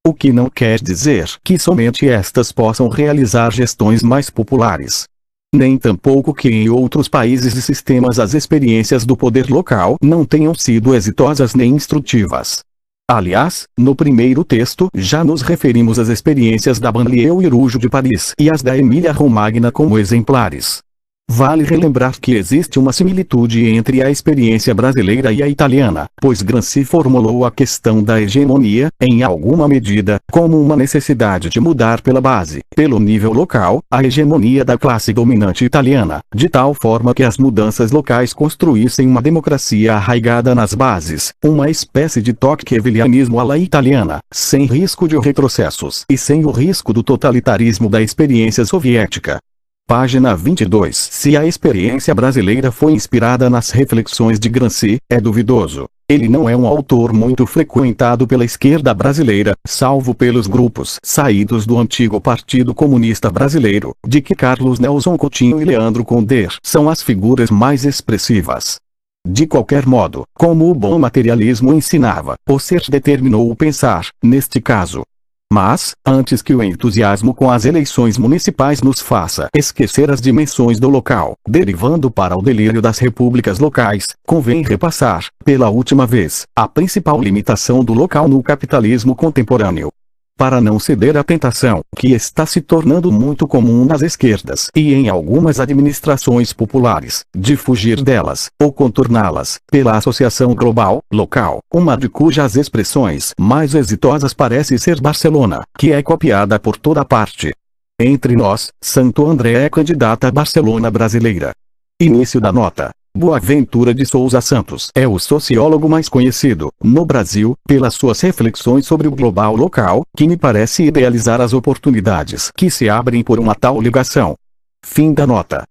O que não quer dizer que somente estas possam realizar gestões mais populares. Nem tampouco que em outros países e sistemas as experiências do poder local não tenham sido exitosas nem instrutivas. Aliás, no primeiro texto já nos referimos às experiências da banlieue Rouge de Paris e às da Emília-Romagna como exemplares. Vale relembrar que existe uma similitude entre a experiência brasileira e a italiana, pois Gramsci formulou a questão da hegemonia, em alguma medida, como uma necessidade de mudar pela base, pelo nível local, a hegemonia da classe dominante italiana, de tal forma que as mudanças locais construíssem uma democracia arraigada nas bases, uma espécie de tocquevilianismo à la italiana, sem risco de retrocessos e sem o risco do totalitarismo da experiência soviética. Página 22. Se a experiência brasileira foi inspirada nas reflexões de Gramsci, é duvidoso. Ele não é um autor muito frequentado pela esquerda brasileira, salvo pelos grupos saídos do antigo Partido Comunista Brasileiro, de que Carlos Nelson Coutinho e Leandro Conde são as figuras mais expressivas. De qualquer modo, como o bom materialismo ensinava, o ser determinou o pensar, neste caso. Mas, antes que o entusiasmo com as eleições municipais nos faça esquecer as dimensões do local, derivando para o delírio das repúblicas locais, convém repassar, pela última vez, a principal limitação do local no capitalismo contemporâneo. Para não ceder à tentação, que está se tornando muito comum nas esquerdas e em algumas administrações populares, de fugir delas, ou contorná-las, pela associação global, local, uma de cujas expressões mais exitosas parece ser Barcelona, que é copiada por toda parte. Entre nós, Santo André é candidata a Barcelona brasileira. Início da nota. Boaventura de Souza Santos é o sociólogo mais conhecido, no Brasil, pelas suas reflexões sobre o global local, que me parece idealizar as oportunidades que se abrem por uma tal ligação. Fim da nota.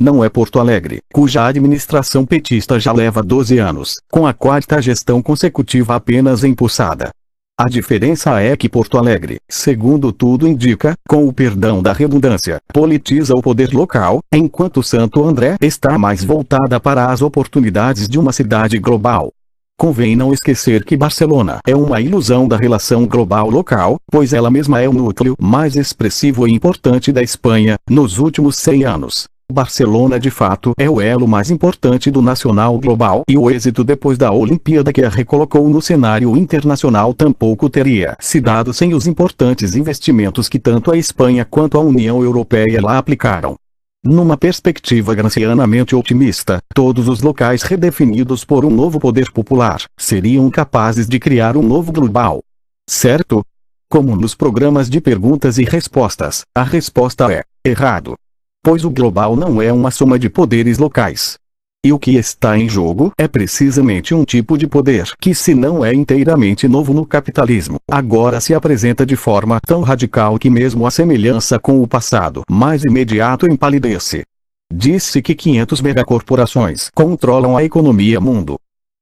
Não é Porto Alegre, cuja administração petista já leva 12 anos, com a quarta gestão consecutiva apenas empossada. A diferença é que Porto Alegre, segundo tudo indica, com o perdão da redundância, politiza o poder local, enquanto Santo André está mais voltada para as oportunidades de uma cidade global. Convém não esquecer que Barcelona é uma ilusão da relação global-local, pois ela mesma é o núcleo mais expressivo e importante da Espanha, nos últimos 100 anos. Barcelona de fato é o elo mais importante do nacional global e o êxito depois da Olimpíada que a recolocou no cenário internacional tampouco teria se dado sem os importantes investimentos que tanto a Espanha quanto a União Europeia lá aplicaram. Numa perspectiva gramscianamente otimista, todos os locais redefinidos por um novo poder popular seriam capazes de criar um novo global. Certo? Como nos programas de perguntas e respostas, a resposta é errado. Pois o global não é uma soma de poderes locais. E o que está em jogo é precisamente um tipo de poder que, se não é inteiramente novo no capitalismo, agora se apresenta de forma tão radical que mesmo a semelhança com o passado mais imediato empalidece. Diz-se que 500 megacorporações controlam a economia mundo.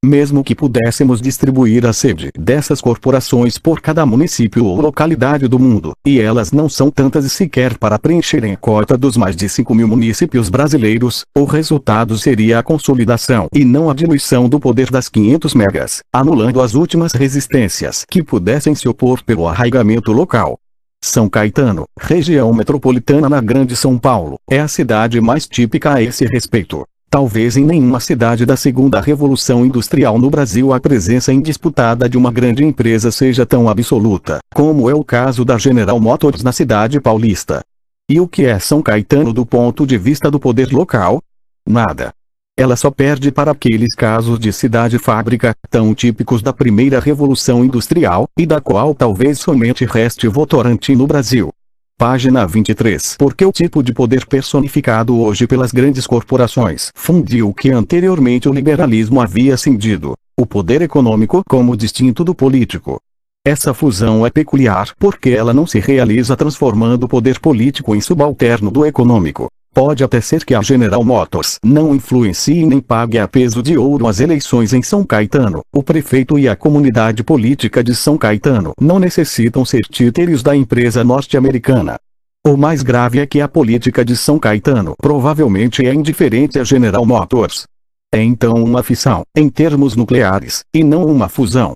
Mesmo que pudéssemos distribuir a sede dessas corporações por cada município ou localidade do mundo, e elas não são tantas sequer para preencherem a cota dos mais de 5.000 municípios brasileiros, o resultado seria a consolidação e não a diluição do poder das 500 megas, anulando as últimas resistências que pudessem se opor pelo arraigamento local. São Caetano, região metropolitana na Grande São Paulo, é a cidade mais típica a esse respeito. Talvez em nenhuma cidade da segunda revolução industrial no Brasil a presença indisputada de uma grande empresa seja tão absoluta, como é o caso da General Motors na cidade paulista. E o que é São Caetano do ponto de vista do poder local? Nada. Ela só perde para aqueles casos de cidade-fábrica, tão típicos da primeira revolução industrial, e da qual talvez somente reste Votorantim no Brasil. Página 23. Porque o tipo de poder personificado hoje pelas grandes corporações fundiu o que anteriormente o liberalismo havia cindido, o poder econômico como distinto do político. Essa fusão é peculiar porque ela não se realiza transformando o poder político em subalterno do econômico. Pode até ser que a General Motors não influencie nem pague a peso de ouro as eleições em São Caetano. O prefeito e a comunidade política de São Caetano não necessitam ser títeres da empresa norte-americana. O mais grave é que a política de São Caetano provavelmente é indiferente à General Motors. É então uma fissão, em termos nucleares, e não uma fusão.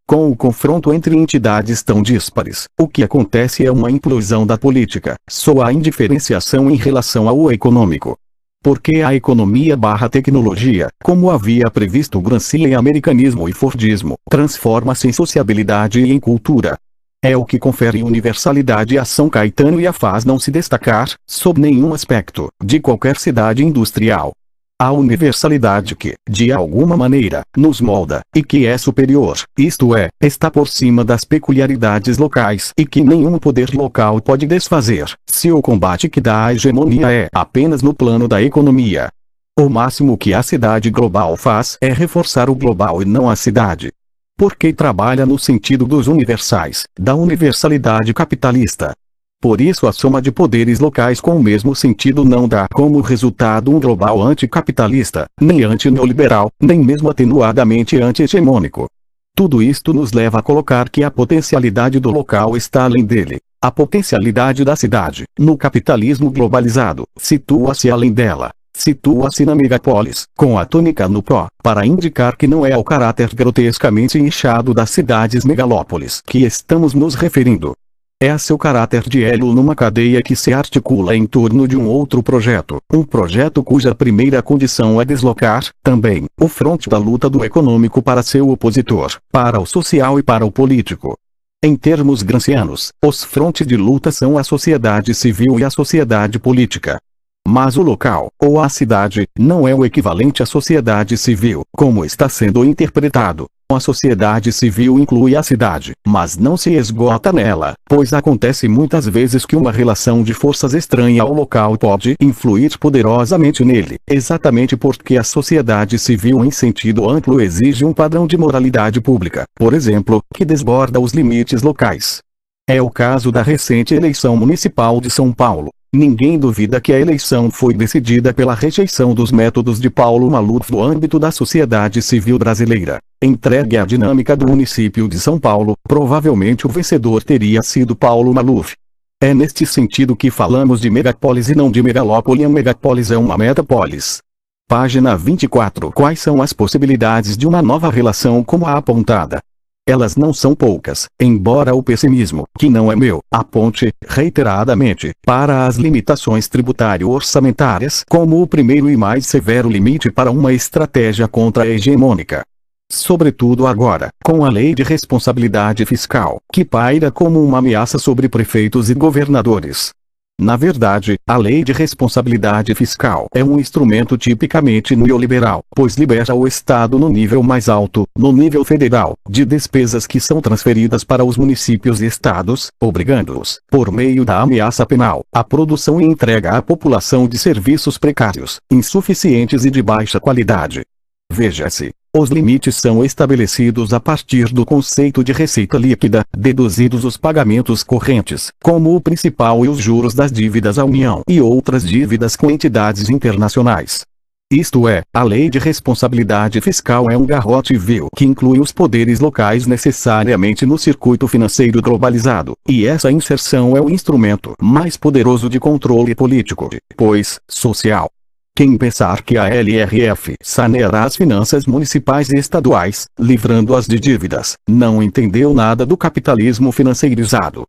Com o confronto entre entidades tão díspares, o que acontece é uma implosão da política, só há indiferenciação em relação ao econômico. Porque a economia barra tecnologia, como havia previsto Gramsci em americanismo e fordismo, transforma-se em sociabilidade e em cultura. É o que confere universalidade a São Caetano e a faz não se destacar, sob nenhum aspecto, de qualquer cidade industrial. A universalidade que, de alguma maneira, nos molda, e que é superior, isto é, está por cima das peculiaridades locais e que nenhum poder local pode desfazer, se o combate que dá a hegemonia é apenas no plano da economia. O máximo que a cidade global faz é reforçar o global e não a cidade. Porque trabalha no sentido dos universais, da universalidade capitalista. Por isso a soma de poderes locais com o mesmo sentido não dá como resultado um global anticapitalista, nem anti-neoliberal, nem mesmo atenuadamente anti-hegemônico. Tudo isto nos leva a colocar que a potencialidade do local está além dele. A potencialidade da cidade, no capitalismo globalizado, situa-se além dela. Situa-se na megápolis, com a tônica no pró, para indicar que não é ao caráter grotescamente inchado das cidades megalópolis que estamos nos referindo. É a seu caráter de elo numa cadeia que se articula em torno de um outro projeto, um projeto cuja primeira condição é deslocar, também, o fronte da luta do econômico para seu opositor, para o social e para o político. Em termos gramscianos, os frontes de luta são a sociedade civil e a sociedade política. Mas o local, ou a cidade, não é o equivalente à sociedade civil, como está sendo interpretado. A sociedade civil inclui a cidade, mas não se esgota nela, pois acontece muitas vezes que uma relação de forças estranha ao local pode influir poderosamente nele, exatamente porque a sociedade civil em sentido amplo exige um padrão de moralidade pública, por exemplo, que desborda os limites locais. É o caso da recente eleição municipal de São Paulo. Ninguém duvida que a eleição foi decidida pela rejeição dos métodos de Paulo Maluf no âmbito da sociedade civil brasileira. Entregue à dinâmica do município de São Paulo, provavelmente o vencedor teria sido Paulo Maluf. É neste sentido que falamos de megápolis e não de megalópole. A megápolis é uma metápolis. Página 24. Quais são as possibilidades de uma nova relação como a apontada? Elas não são poucas, embora o pessimismo, que não é meu, aponte, reiteradamente, para as limitações tributário-orçamentárias como o primeiro e mais severo limite para uma estratégia contra-hegemônica. Sobretudo agora, com a Lei de Responsabilidade Fiscal, que paira como uma ameaça sobre prefeitos e governadores. Na verdade, a Lei de Responsabilidade Fiscal é um instrumento tipicamente neoliberal, pois libera o Estado no nível mais alto, no nível federal, de despesas que são transferidas para os municípios e estados, obrigando-os, por meio da ameaça penal, à produção e entrega à população de serviços precários, insuficientes e de baixa qualidade. Veja-se. Os limites são estabelecidos a partir do conceito de receita líquida, deduzidos os pagamentos correntes, como o principal e os juros das dívidas à União e outras dívidas com entidades internacionais. Isto é, a Lei de Responsabilidade Fiscal é um garrote vil que inclui os poderes locais necessariamente no circuito financeiro globalizado, e essa inserção é o instrumento mais poderoso de controle político, pois, social. Quem pensar que a LRF saneará as finanças municipais e estaduais, livrando-as de dívidas, não entendeu nada do capitalismo financeirizado.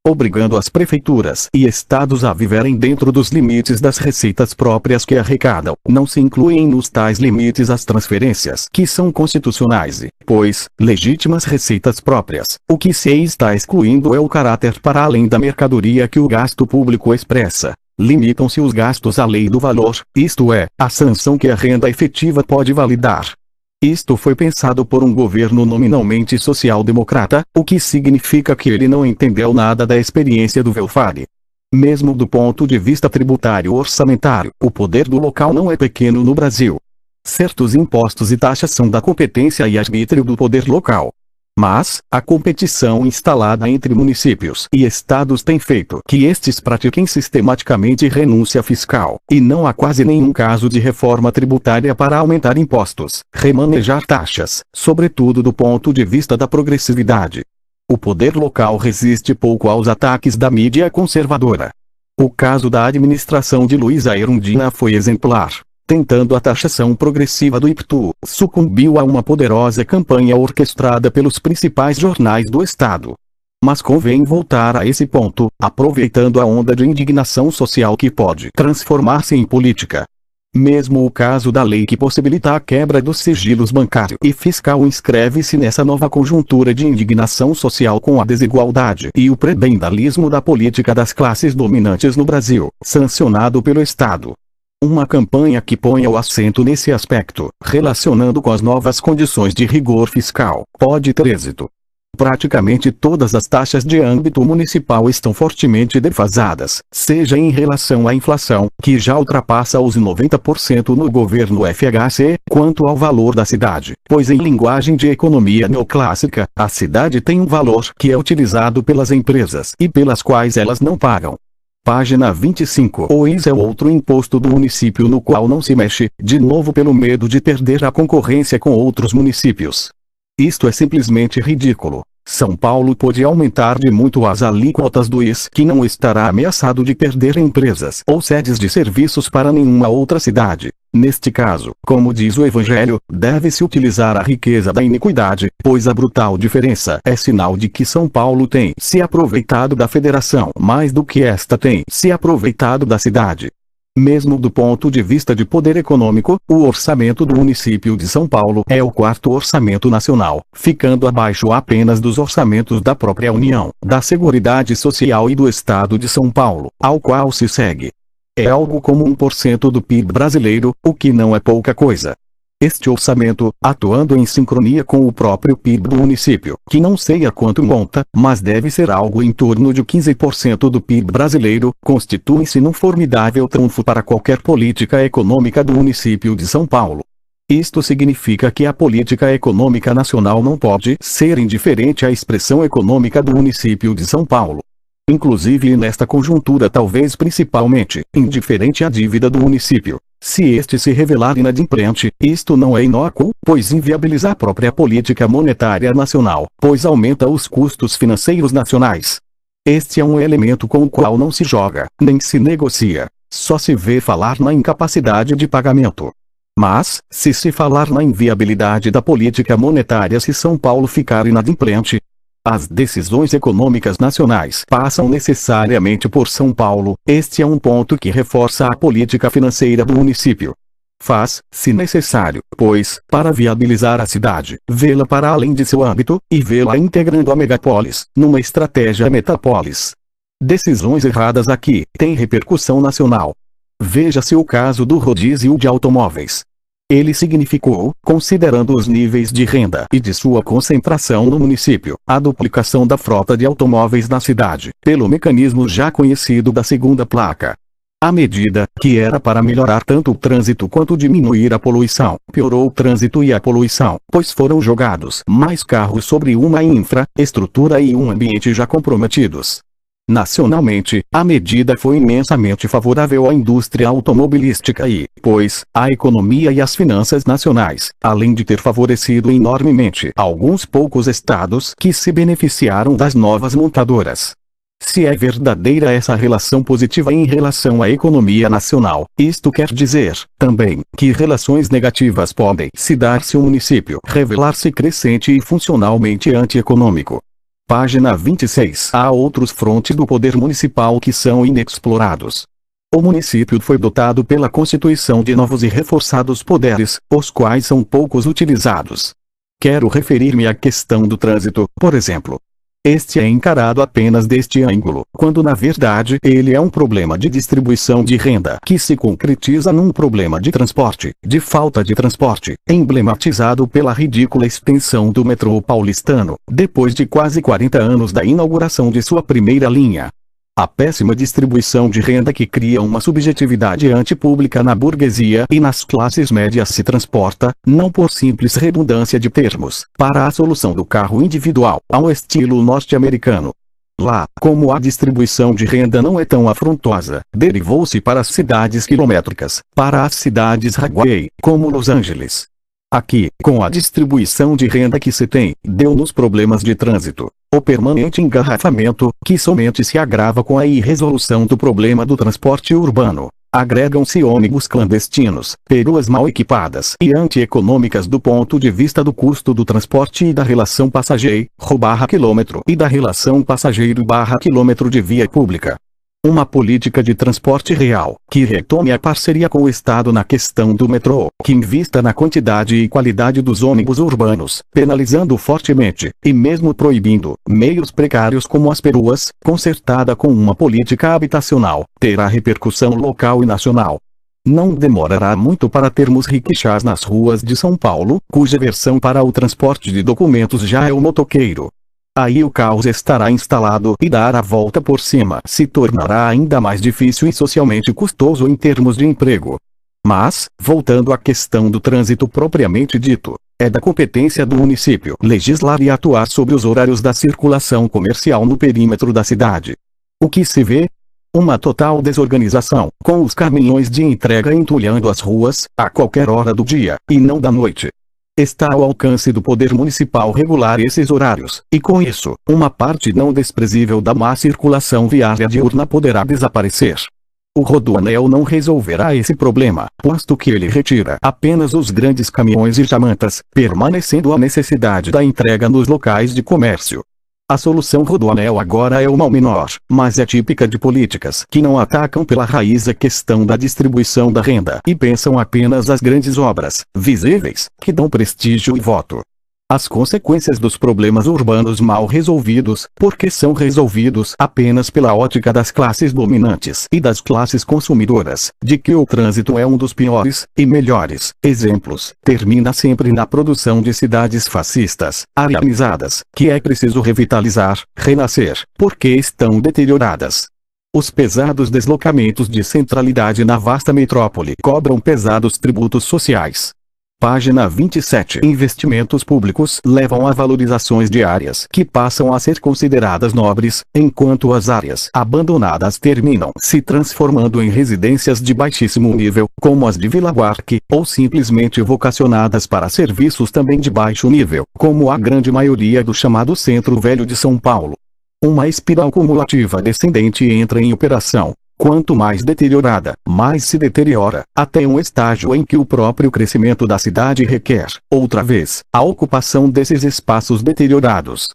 Obrigando as prefeituras e estados a viverem dentro dos limites das receitas próprias que arrecadam, não se incluem nos tais limites as transferências que são constitucionais e, pois, legítimas receitas próprias. O que se está excluindo é o caráter para além da mercadoria que o gasto público expressa. Limitam-se os gastos à lei do valor, isto é, a sanção que a renda efetiva pode validar. Isto foi pensado por um governo nominalmente social-democrata, o que significa que ele não entendeu nada da experiência do welfare. Mesmo do ponto de vista tributário-orçamentário, o poder do local não é pequeno no Brasil. Certos impostos e taxas são da competência e arbítrio do poder local. Mas, a competição instalada entre municípios e estados tem feito que estes pratiquem sistematicamente renúncia fiscal, e não há quase nenhum caso de reforma tributária para aumentar impostos, remanejar taxas, sobretudo do ponto de vista da progressividade. O poder local resiste pouco aos ataques da mídia conservadora. O caso da administração de Luiza Erundina foi exemplar. Tentando a taxação progressiva do IPTU, sucumbiu a uma poderosa campanha orquestrada pelos principais jornais do Estado. Mas convém voltar a esse ponto, aproveitando a onda de indignação social que pode transformar-se em política. Mesmo o caso da lei que possibilita a quebra dos sigilos bancário e fiscal inscreve-se nessa nova conjuntura de indignação social com a desigualdade e o prebendalismo da política das classes dominantes no Brasil, sancionado pelo Estado. Uma campanha que ponha o acento nesse aspecto, relacionando com as novas condições de rigor fiscal, pode ter êxito. Praticamente todas as taxas de âmbito municipal estão fortemente defasadas, seja em relação à inflação, que já ultrapassa os 90% no governo FHC, quanto ao valor da cidade, pois em linguagem de economia neoclássica, a cidade tem um valor que é utilizado pelas empresas e pelas quais elas não pagam. Página 25. O IS é outro imposto do município no qual não se mexe, de novo pelo medo de perder a concorrência com outros municípios. Isto é simplesmente ridículo. São Paulo pode aumentar de muito as alíquotas do IS que não estará ameaçado de perder empresas ou sedes de serviços para nenhuma outra cidade. Neste caso, como diz o Evangelho, deve-se utilizar a riqueza da iniquidade, pois a brutal diferença é sinal de que São Paulo tem se aproveitado da federação mais do que esta tem se aproveitado da cidade. Mesmo do ponto de vista de poder econômico, o orçamento do município de São Paulo é o quarto orçamento nacional, ficando abaixo apenas dos orçamentos da própria União, da Seguridade Social e do Estado de São Paulo, ao qual se segue. É algo como 1% do PIB brasileiro, o que não é pouca coisa. Este orçamento, atuando em sincronia com o próprio PIB do município, que não sei a quanto monta, mas deve ser algo em torno de 15% do PIB brasileiro, constitui-se num formidável trunfo para qualquer política econômica do município de São Paulo. Isto significa que a política econômica nacional não pode ser indiferente à expressão econômica do município de São Paulo. Inclusive nesta conjuntura talvez principalmente, indiferente à dívida do município. Se este se revelar inadimplente, isto não é inócuo, pois inviabiliza a própria política monetária nacional, pois aumenta os custos financeiros nacionais. Este é um elemento com o qual não se joga, nem se negocia. Só se vê falar na incapacidade de pagamento. Mas, se falar na inviabilidade da política monetária se São Paulo ficar inadimplente, as decisões econômicas nacionais passam necessariamente por São Paulo. Este é um ponto que reforça a política financeira do município. Faz, se necessário, pois, para viabilizar a cidade, vê-la para além de seu âmbito, e vê-la integrando a megapolis, numa estratégia metápolis. Decisões erradas aqui têm repercussão nacional. Veja-se o caso do rodízio de automóveis. Ele significou, considerando os níveis de renda e de sua concentração no município, a duplicação da frota de automóveis na cidade, pelo mecanismo já conhecido da segunda placa. A medida, que era para melhorar tanto o trânsito quanto diminuir a poluição, piorou o trânsito e a poluição, pois foram jogados mais carros sobre uma infraestrutura e um ambiente já comprometidos. Nacionalmente, a medida foi imensamente favorável à indústria automobilística e, pois, à economia e às finanças nacionais, além de ter favorecido enormemente alguns poucos estados que se beneficiaram das novas montadoras. Se é verdadeira essa relação positiva em relação à economia nacional, isto quer dizer, também, que relações negativas podem se dar se o município revelar-se crescente e funcionalmente antieconômico. Página 26. Há outros frontes do poder municipal que são inexplorados. O município foi dotado pela Constituição de novos e reforçados poderes, os quais são poucos utilizados. Quero referir-me à questão do trânsito, por exemplo. Este é encarado apenas deste ângulo, quando na verdade ele é um problema de distribuição de renda que se concretiza num problema de transporte, de falta de transporte, emblematizado pela ridícula extensão do metrô paulistano, depois de quase 40 anos da inauguração de sua primeira linha. A péssima distribuição de renda que cria uma subjetividade antipública na burguesia e nas classes médias se transporta, não por simples redundância de termos, para a solução do carro individual, ao estilo norte-americano. Lá, como a distribuição de renda não é tão afrontosa, derivou-se para as cidades quilométricas, para as cidades highway, como Los Angeles. Aqui, com a distribuição de renda que se tem, deu-nos problemas de trânsito. O permanente engarrafamento, que somente se agrava com a irresolução do problema do transporte urbano. Agregam-se ônibus clandestinos, peruas mal equipadas e antieconômicas do ponto de vista do custo do transporte e da relação passageiro/quilômetro e da relação passageiro/quilômetro de via pública. Uma política de transporte real, que retome a parceria com o Estado na questão do metrô, que invista na quantidade e qualidade dos ônibus urbanos, penalizando fortemente, e mesmo proibindo, meios precários como as peruas, concertada com uma política habitacional, terá repercussão local e nacional. Não demorará muito para termos riquixás nas ruas de São Paulo, cuja versão para o transporte de documentos já é o motoqueiro. Aí o caos estará instalado e dar a volta por cima se tornará ainda mais difícil e socialmente custoso em termos de emprego. Mas, voltando à questão do trânsito propriamente dito, é da competência do município legislar e atuar sobre os horários da circulação comercial no perímetro da cidade. O que se vê? Uma total desorganização, com os caminhões de entrega entulhando as ruas, a qualquer hora do dia, e não da noite. Está ao alcance do poder municipal regular esses horários, e com isso, uma parte não desprezível da má circulação viária diurna poderá desaparecer. O Rodoanel não resolverá esse problema, posto que ele retira apenas os grandes caminhões e jamantas, permanecendo a necessidade da entrega nos locais de comércio. A solução Rodoanel agora é o mal menor, mas é típica de políticas que não atacam pela raiz a questão da distribuição da renda e pensam apenas as grandes obras, visíveis, que dão prestígio e voto. As consequências dos problemas urbanos mal resolvidos, porque são resolvidos apenas pela ótica das classes dominantes e das classes consumidoras, de que o trânsito é um dos piores e melhores exemplos, termina sempre na produção de cidades fascistas, arianizadas, que é preciso revitalizar, renascer, porque estão deterioradas. Os pesados deslocamentos de centralidade na vasta metrópole cobram pesados tributos sociais. Página 27. Investimentos públicos levam a valorizações de áreas que passam a ser consideradas nobres, enquanto as áreas abandonadas terminam se transformando em residências de baixíssimo nível, como as de Vila Buarque, ou simplesmente vocacionadas para serviços também de baixo nível, como a grande maioria do chamado Centro Velho de São Paulo. Uma espiral cumulativa descendente entra em operação. Quanto mais deteriorada, mais se deteriora, até um estágio em que o próprio crescimento da cidade requer, outra vez, a ocupação desses espaços deteriorados.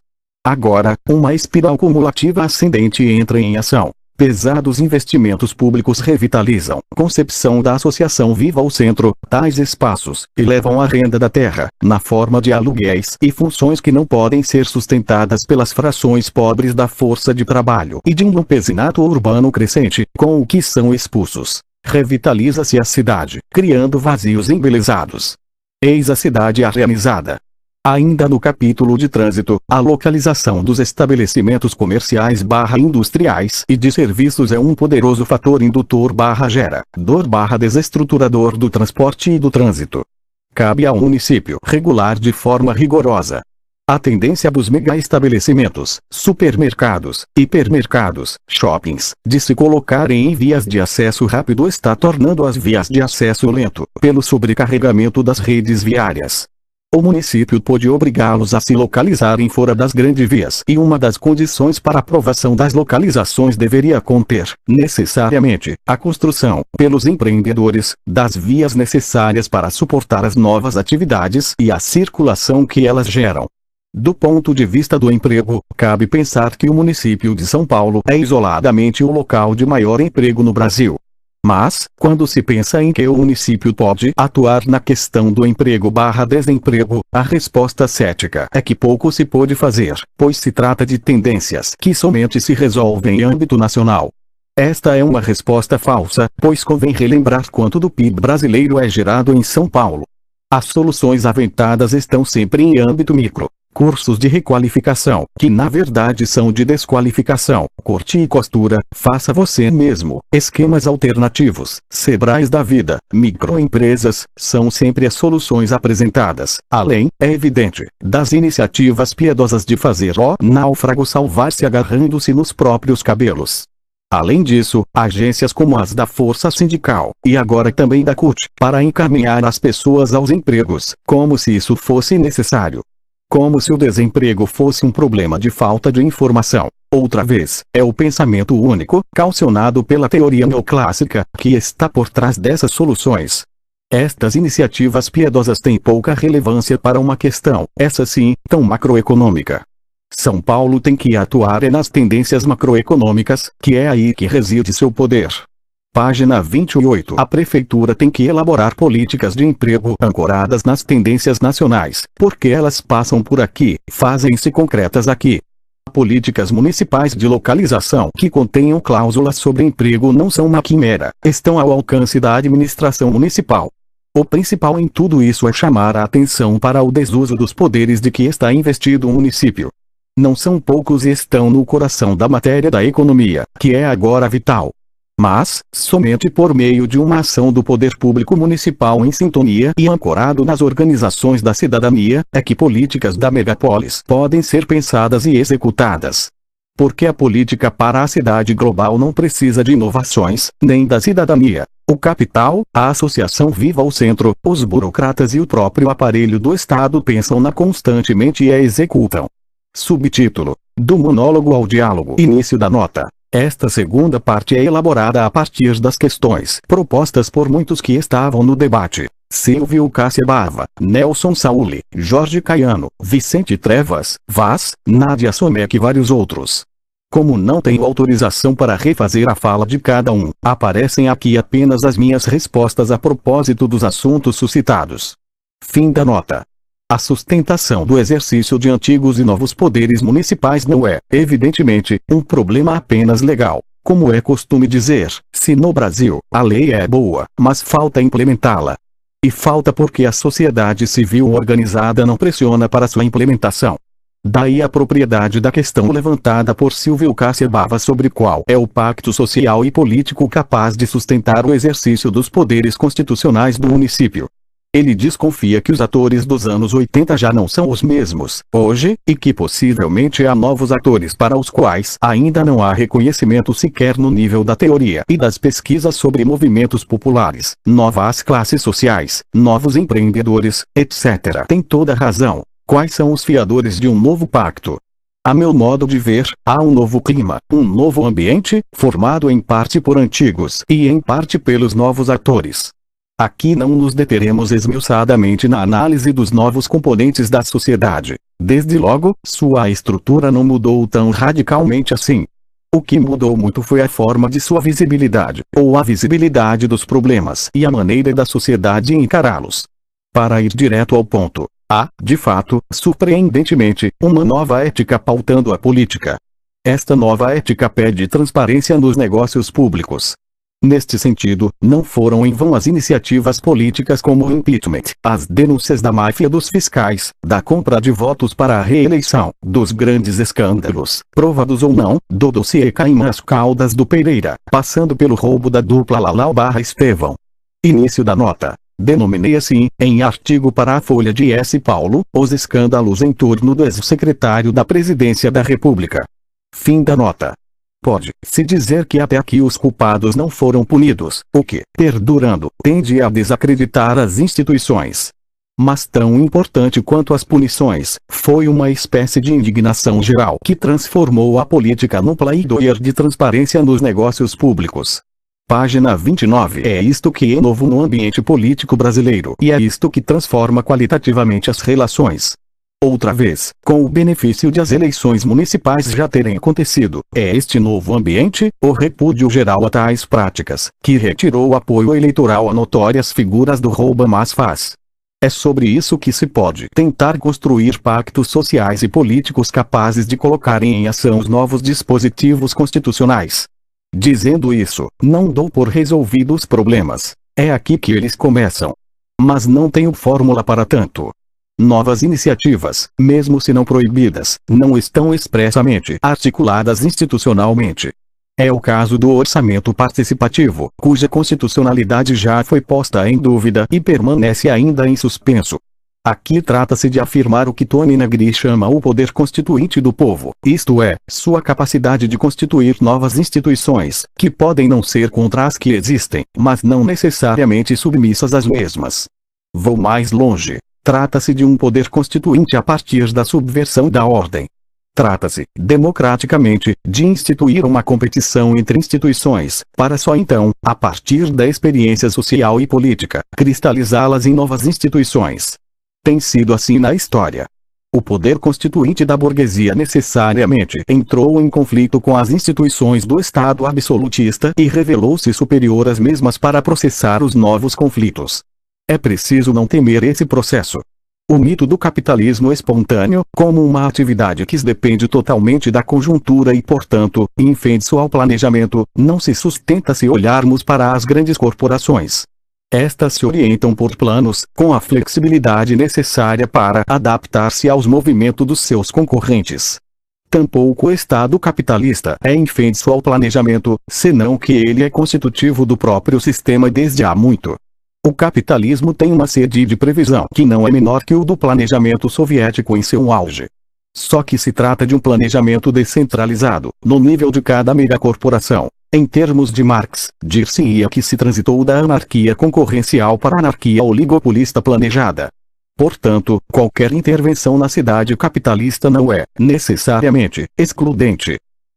Agora, uma espiral cumulativa ascendente entra em ação. Pesados investimentos públicos revitalizam, concepção da associação Viva o Centro, tais espaços, e levam a renda da terra, na forma de aluguéis e funções que não podem ser sustentadas pelas frações pobres da força de trabalho e de um campesinato urbano crescente, com o que são expulsos. Revitaliza-se a cidade, criando vazios embelezados. Eis a cidade arianizada. Ainda no capítulo de trânsito, a localização dos estabelecimentos comerciais/industriais e de serviços é um poderoso fator indutor/gerador/desestruturador do transporte e do trânsito. Cabe ao município regular de forma rigorosa. A tendência dos mega-estabelecimentos, supermercados, hipermercados, shoppings, de se colocarem em vias de acesso rápido está tornando as vias de acesso lento, pelo sobrecarregamento das redes viárias. O município pôde obrigá-los a se localizarem fora das grandes vias e uma das condições para aprovação das localizações deveria conter, necessariamente, a construção, pelos empreendedores, das vias necessárias para suportar as novas atividades e a circulação que elas geram. Do ponto de vista do emprego, cabe pensar que o município de São Paulo é isoladamente o local de maior emprego no Brasil. Mas, quando se pensa em que o município pode atuar na questão do emprego/desemprego, a resposta cética é que pouco se pode fazer, pois se trata de tendências que somente se resolvem em âmbito nacional. Esta é uma resposta falsa, pois convém relembrar quanto do PIB brasileiro é gerado em São Paulo. As soluções aventadas estão sempre em âmbito micro. Cursos de requalificação, que na verdade são de desqualificação, corte e costura, faça você mesmo, esquemas alternativos, Sebrais da vida, microempresas, são sempre as soluções apresentadas, além, é evidente, das iniciativas piedosas de fazer o náufrago salvar-se agarrando-se nos próprios cabelos. Além disso, agências como as da Força Sindical, e agora também da CUT, para encaminhar as pessoas aos empregos, como se isso fosse necessário. Como se o desemprego fosse um problema de falta de informação. Outra vez, é o pensamento único, calcionado pela teoria neoclássica, que está por trás dessas soluções. Estas iniciativas piedosas têm pouca relevância para uma questão, essa sim, tão macroeconômica. São Paulo tem que atuar nas tendências macroeconômicas, que é aí que reside seu poder. Página 28. A prefeitura tem que elaborar políticas de emprego ancoradas nas tendências nacionais, porque elas passam por aqui, fazem-se concretas aqui. Políticas municipais de localização que contenham cláusulas sobre emprego não são uma quimera, estão ao alcance da administração municipal. O principal em tudo isso é chamar a atenção para o desuso dos poderes de que está investido o município. Não são poucos e estão no coração da matéria da economia, que é agora vital. Mas, somente por meio de uma ação do poder público municipal em sintonia e ancorado nas organizações da cidadania, é que políticas da megapolis podem ser pensadas e executadas. Porque a política para a cidade global não precisa de inovações, nem da cidadania. O capital, a associação viva ao centro, os burocratas e o próprio aparelho do Estado pensam-na constantemente e a executam. Subtítulo: Do monólogo ao diálogo. Início da nota. Esta segunda parte é elaborada a partir das questões propostas por muitos que estavam no debate. Silvio Caciabava, Nelson Sauli, Jorge Caiano, Vicente Trevas, Vaz, Nádia Somek e vários outros. Como não tenho autorização para refazer a fala de cada um, aparecem aqui apenas as minhas respostas a propósito dos assuntos suscitados. Fim da nota. A sustentação do exercício de antigos e novos poderes municipais não é, evidentemente, um problema apenas legal. Como é costume dizer, se no Brasil, a lei é boa, mas falta implementá-la. E falta porque a sociedade civil organizada não pressiona para sua implementação. Daí a propriedade da questão levantada por Silvio Caciabava sobre qual é o pacto social e político capaz de sustentar o exercício dos poderes constitucionais do município. Ele desconfia que os atores dos anos 80 já não são os mesmos hoje, e que possivelmente há novos atores para os quais ainda não há reconhecimento sequer no nível da teoria e das pesquisas sobre movimentos populares, novas classes sociais, novos empreendedores, etc. Tem toda razão. Quais são os fiadores de um novo pacto? A meu modo de ver, há um novo clima, um novo ambiente, formado em parte por antigos e em parte pelos novos atores. Aqui não nos deteremos esmiuçadamente na análise dos novos componentes da sociedade. Desde logo, sua estrutura não mudou tão radicalmente assim. O que mudou muito foi a forma de sua visibilidade, ou a visibilidade dos problemas e a maneira da sociedade encará-los. Para ir direto ao ponto, há, de fato, surpreendentemente, uma nova ética pautando a política. Esta nova ética pede transparência nos negócios públicos. Neste sentido, não foram em vão as iniciativas políticas como o impeachment, as denúncias da máfia dos fiscais, da compra de votos para a reeleição, dos grandes escândalos, provados ou não, do dossiê Caimás Caldas do Pereira, passando pelo roubo da dupla Lalau/Estevão. Início da nota. Denominei assim, em artigo para a Folha de S. Paulo, os escândalos em torno do ex-secretário da Presidência da República. Fim da nota. Pode-se dizer que até aqui os culpados não foram punidos, o que, perdurando, tende a desacreditar as instituições. Mas tão importante quanto as punições, foi uma espécie de indignação geral que transformou a política num pleidoyer de transparência nos negócios públicos. Página 29. É isto que é novo no ambiente político brasileiro e é isto que transforma qualitativamente as relações. Outra vez, com o benefício de as eleições municipais já terem acontecido, é este novo ambiente, o repúdio geral a tais práticas, que retirou o apoio eleitoral a notórias figuras do rouba mas faz. É sobre isso que se pode tentar construir pactos sociais e políticos capazes de colocarem em ação os novos dispositivos constitucionais. Dizendo isso, não dou por resolvidos os problemas. É aqui que eles começam. Mas não tenho fórmula para tanto. Novas iniciativas, mesmo se não proibidas, não estão expressamente articuladas institucionalmente. É o caso do orçamento participativo, cuja constitucionalidade já foi posta em dúvida e permanece ainda em suspenso. Aqui trata-se de afirmar o que Tony Negri chama o poder constituinte do povo, isto é, sua capacidade de constituir novas instituições, que podem não ser contra as que existem, mas não necessariamente submissas às mesmas. Vou mais longe. Trata-se de um poder constituinte a partir da subversão da ordem. Trata-se, democraticamente, de instituir uma competição entre instituições, para só então, a partir da experiência social e política, cristalizá-las em novas instituições. Tem sido assim na história. O poder constituinte da burguesia necessariamente entrou em conflito com as instituições do Estado absolutista e revelou-se superior às mesmas para processar os novos conflitos. É preciso não temer esse processo. O mito do capitalismo espontâneo, como uma atividade que depende totalmente da conjuntura e, portanto, infenso ao planejamento, não se sustenta se olharmos para as grandes corporações. Estas se orientam por planos, com a flexibilidade necessária para adaptar-se aos movimentos dos seus concorrentes. Tampouco o Estado capitalista é infenso ao planejamento, senão que ele é constitutivo do próprio sistema desde há muito. O capitalismo tem uma sede de previsão que não é menor que o do planejamento soviético em seu auge. Só que se trata de um planejamento descentralizado, no nível de cada megacorporação. Em termos de Marx, dir-se-ia que se transitou da anarquia concorrencial para a anarquia oligopolista planejada. Portanto, qualquer intervenção na cidade capitalista não é, necessariamente, excludente.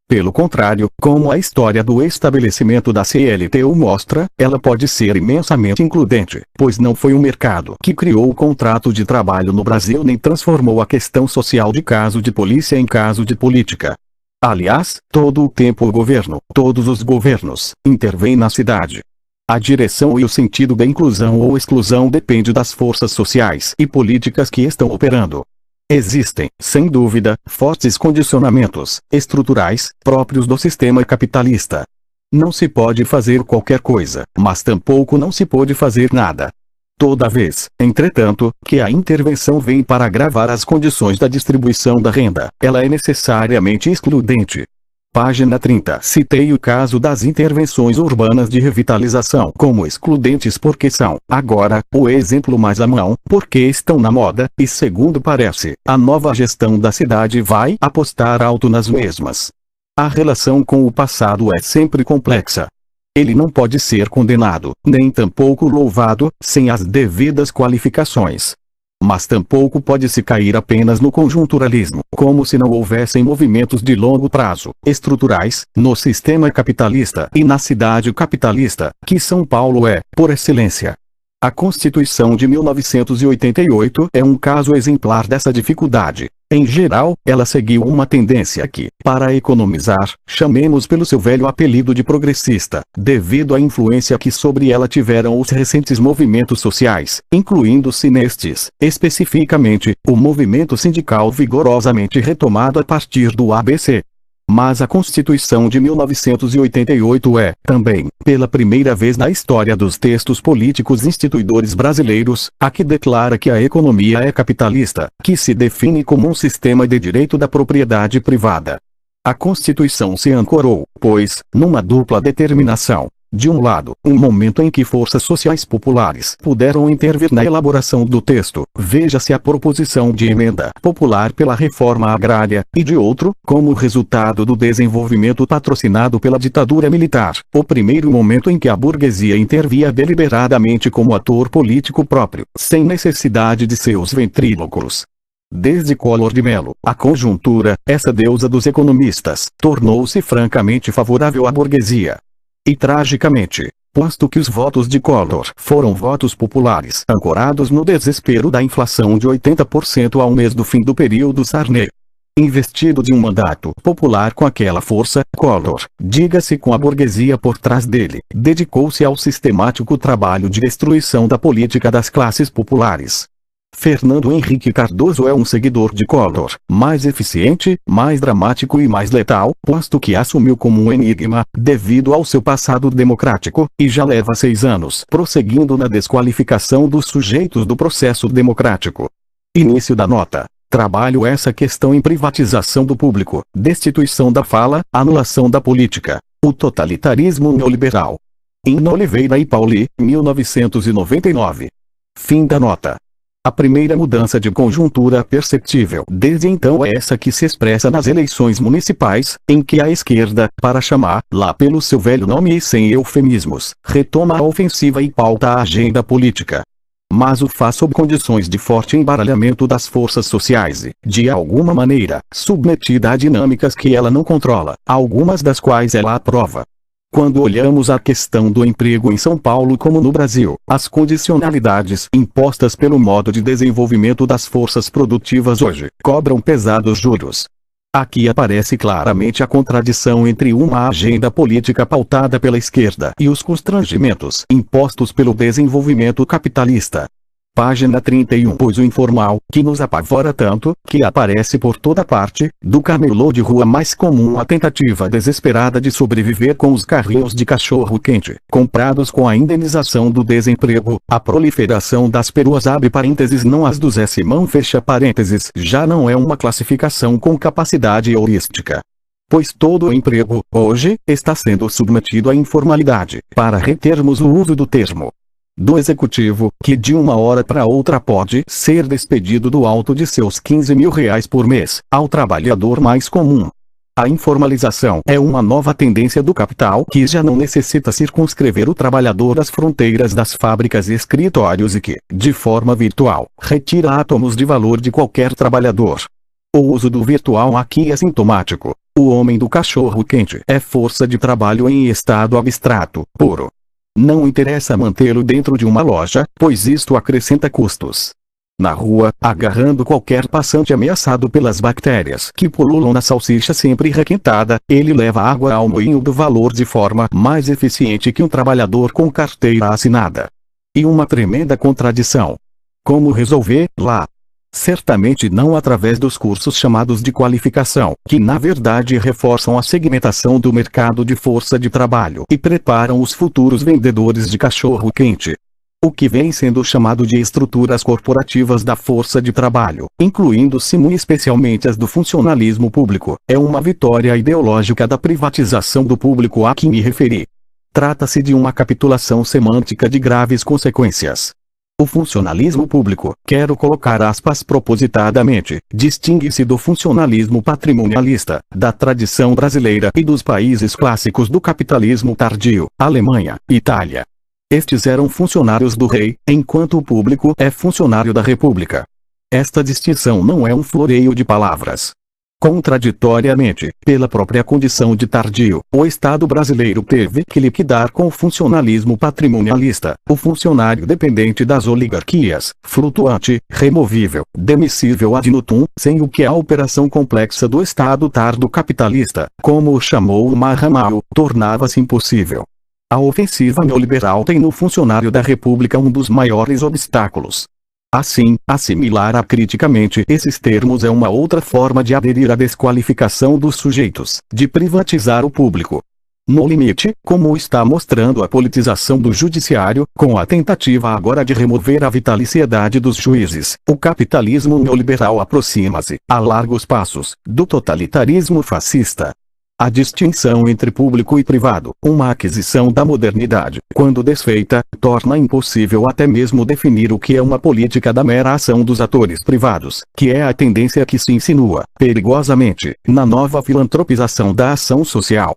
Pelo contrário, como a história do estabelecimento da CLT o mostra, ela pode ser imensamente includente, pois não foi o mercado que criou o contrato de trabalho no Brasil nem transformou a questão social de caso de polícia em caso de política. Aliás, todo o tempo o governo, todos os governos, intervêm na cidade. A direção e o sentido da inclusão ou exclusão depende das forças sociais e políticas que estão operando. Existem, sem dúvida, fortes condicionamentos estruturais próprios do sistema capitalista. Não se pode fazer qualquer coisa, mas tampouco não se pode fazer nada. Toda vez, entretanto, que a intervenção vem para agravar as condições da distribuição da renda, ela é necessariamente excludente. Página 30. Citei o caso das intervenções urbanas de revitalização como excludentes porque são, agora, o exemplo mais à mão, porque estão na moda, e segundo parece, a nova gestão da cidade vai apostar alto nas mesmas. A relação com o passado é sempre complexa. Ele não pode ser condenado, nem tampouco louvado, sem as devidas qualificações. Mas tampouco pode-se cair apenas no conjunturalismo, como se não houvessem movimentos de longo prazo, estruturais, no sistema capitalista e na cidade capitalista, que São Paulo é, por excelência. A Constituição de 1988 é um caso exemplar dessa dificuldade. Em geral, ela seguiu uma tendência que, para economizar, chamemos pelo seu velho apelido de progressista, devido à influência que sobre ela tiveram os recentes movimentos sociais, incluindo-se nestes, especificamente, o movimento sindical vigorosamente retomado a partir do ABC. Mas a Constituição de 1988 é, também, pela primeira vez na história dos textos políticos instituidores brasileiros, a que declara que a economia é capitalista, que se define como um sistema de direito da propriedade privada. A Constituição se ancorou, pois, numa dupla determinação. De um lado, um momento em que forças sociais populares puderam intervir na elaboração do texto, veja-se a proposição de emenda popular pela reforma agrária, e de outro, como resultado do desenvolvimento patrocinado pela ditadura militar, o primeiro momento em que a burguesia intervia deliberadamente como ator político próprio, sem necessidade de seus ventríloculos. Desde Collor de Mello, a conjuntura, essa deusa dos economistas, tornou-se francamente favorável à burguesia. E tragicamente, posto que os votos de Collor foram votos populares ancorados no desespero da inflação de 80% ao mês do fim do período Sarney. Investido de um mandato popular com aquela força, Collor, diga-se com a burguesia por trás dele, dedicou-se ao sistemático trabalho de destruição da política das classes populares. Fernando Henrique Cardoso é um seguidor de Collor, mais eficiente, mais dramático e mais letal, posto que assumiu como um enigma, devido ao seu passado democrático, e já leva 6 anos prosseguindo na desqualificação dos sujeitos do processo democrático. Início da nota. Trabalho essa questão em privatização do público, destituição da fala, anulação da política, o totalitarismo neoliberal. Ino Oliveira e Pauli, 1999. Fim da nota. A primeira mudança de conjuntura perceptível desde então é essa que se expressa nas eleições municipais, em que a esquerda, para chamar, lá pelo seu velho nome e sem eufemismos, retoma a ofensiva e pauta a agenda política. Mas o faz sob condições de forte embaralhamento das forças sociais e, de alguma maneira, submetida a dinâmicas que ela não controla, algumas das quais ela aprova. Quando olhamos a questão do emprego em São Paulo como no Brasil, as condicionalidades impostas pelo modo de desenvolvimento das forças produtivas hoje cobram pesados juros. Aqui aparece claramente a contradição entre uma agenda política pautada pela esquerda e os constrangimentos impostos pelo desenvolvimento capitalista. Página 31. Pois o informal, que nos apavora tanto, que aparece por toda parte, do camelô de rua mais comum à tentativa desesperada de sobreviver com os carrinhos de cachorro-quente, comprados com a indenização do desemprego, a proliferação das peruas abre parênteses não as do Zé Simão fecha parênteses já não é uma classificação com capacidade heurística. Pois todo o emprego, hoje, está sendo submetido à informalidade, para retermos o uso do termo do executivo, que de uma hora para outra pode ser despedido do alto de seus 15 mil reais por mês, ao trabalhador mais comum. A informalização é uma nova tendência do capital que já não necessita circunscrever o trabalhador às fronteiras das fábricas e escritórios e que, de forma virtual, retira átomos de valor de qualquer trabalhador. O uso do virtual aqui é sintomático. O homem do cachorro-quente é força de trabalho em estado abstrato, puro. Não interessa mantê-lo dentro de uma loja, pois isto acrescenta custos. Na rua, agarrando qualquer passante ameaçado pelas bactérias que pululam na salsicha sempre requentada, ele leva água ao moinho do valor de forma mais eficiente que um trabalhador com carteira assinada. E uma tremenda contradição. Como resolver, lá? Certamente não através dos cursos chamados de qualificação, que na verdade reforçam a segmentação do mercado de força de trabalho e preparam os futuros vendedores de cachorro-quente. O que vem sendo chamado de estruturas corporativas da força de trabalho, incluindo-se muito especialmente as do funcionalismo público, é uma vitória ideológica da privatização do público a que me referi. Trata-se de uma capitulação semântica de graves consequências. O funcionalismo público, quero colocar aspas propositadamente, distingue-se do funcionalismo patrimonialista, da tradição brasileira e dos países clássicos do capitalismo tardio, Alemanha, Itália. Estes eram funcionários do rei, enquanto o público é funcionário da república. Esta distinção não é um floreio de palavras. Contraditoriamente, pela própria condição de tardio, o Estado brasileiro teve que liquidar com o funcionalismo patrimonialista, o funcionário dependente das oligarquias, flutuante, removível, demissível ad nutum, sem o que a operação complexa do Estado tardo capitalista, como o chamou o Marramao, tornava-se impossível. A ofensiva neoliberal tem no funcionário da República um dos maiores obstáculos. Assim, assimilar acriticamente esses termos é uma outra forma de aderir à desqualificação dos sujeitos, de privatizar o público. No limite, como está mostrando a politização do judiciário, com a tentativa agora de remover a vitaliciedade dos juízes, o capitalismo neoliberal aproxima-se, a largos passos, do totalitarismo fascista. A distinção entre público e privado, uma aquisição da modernidade, quando desfeita, torna impossível até mesmo definir o que é uma política da mera ação dos atores privados, que é a tendência que se insinua, perigosamente, na nova filantropização da ação social.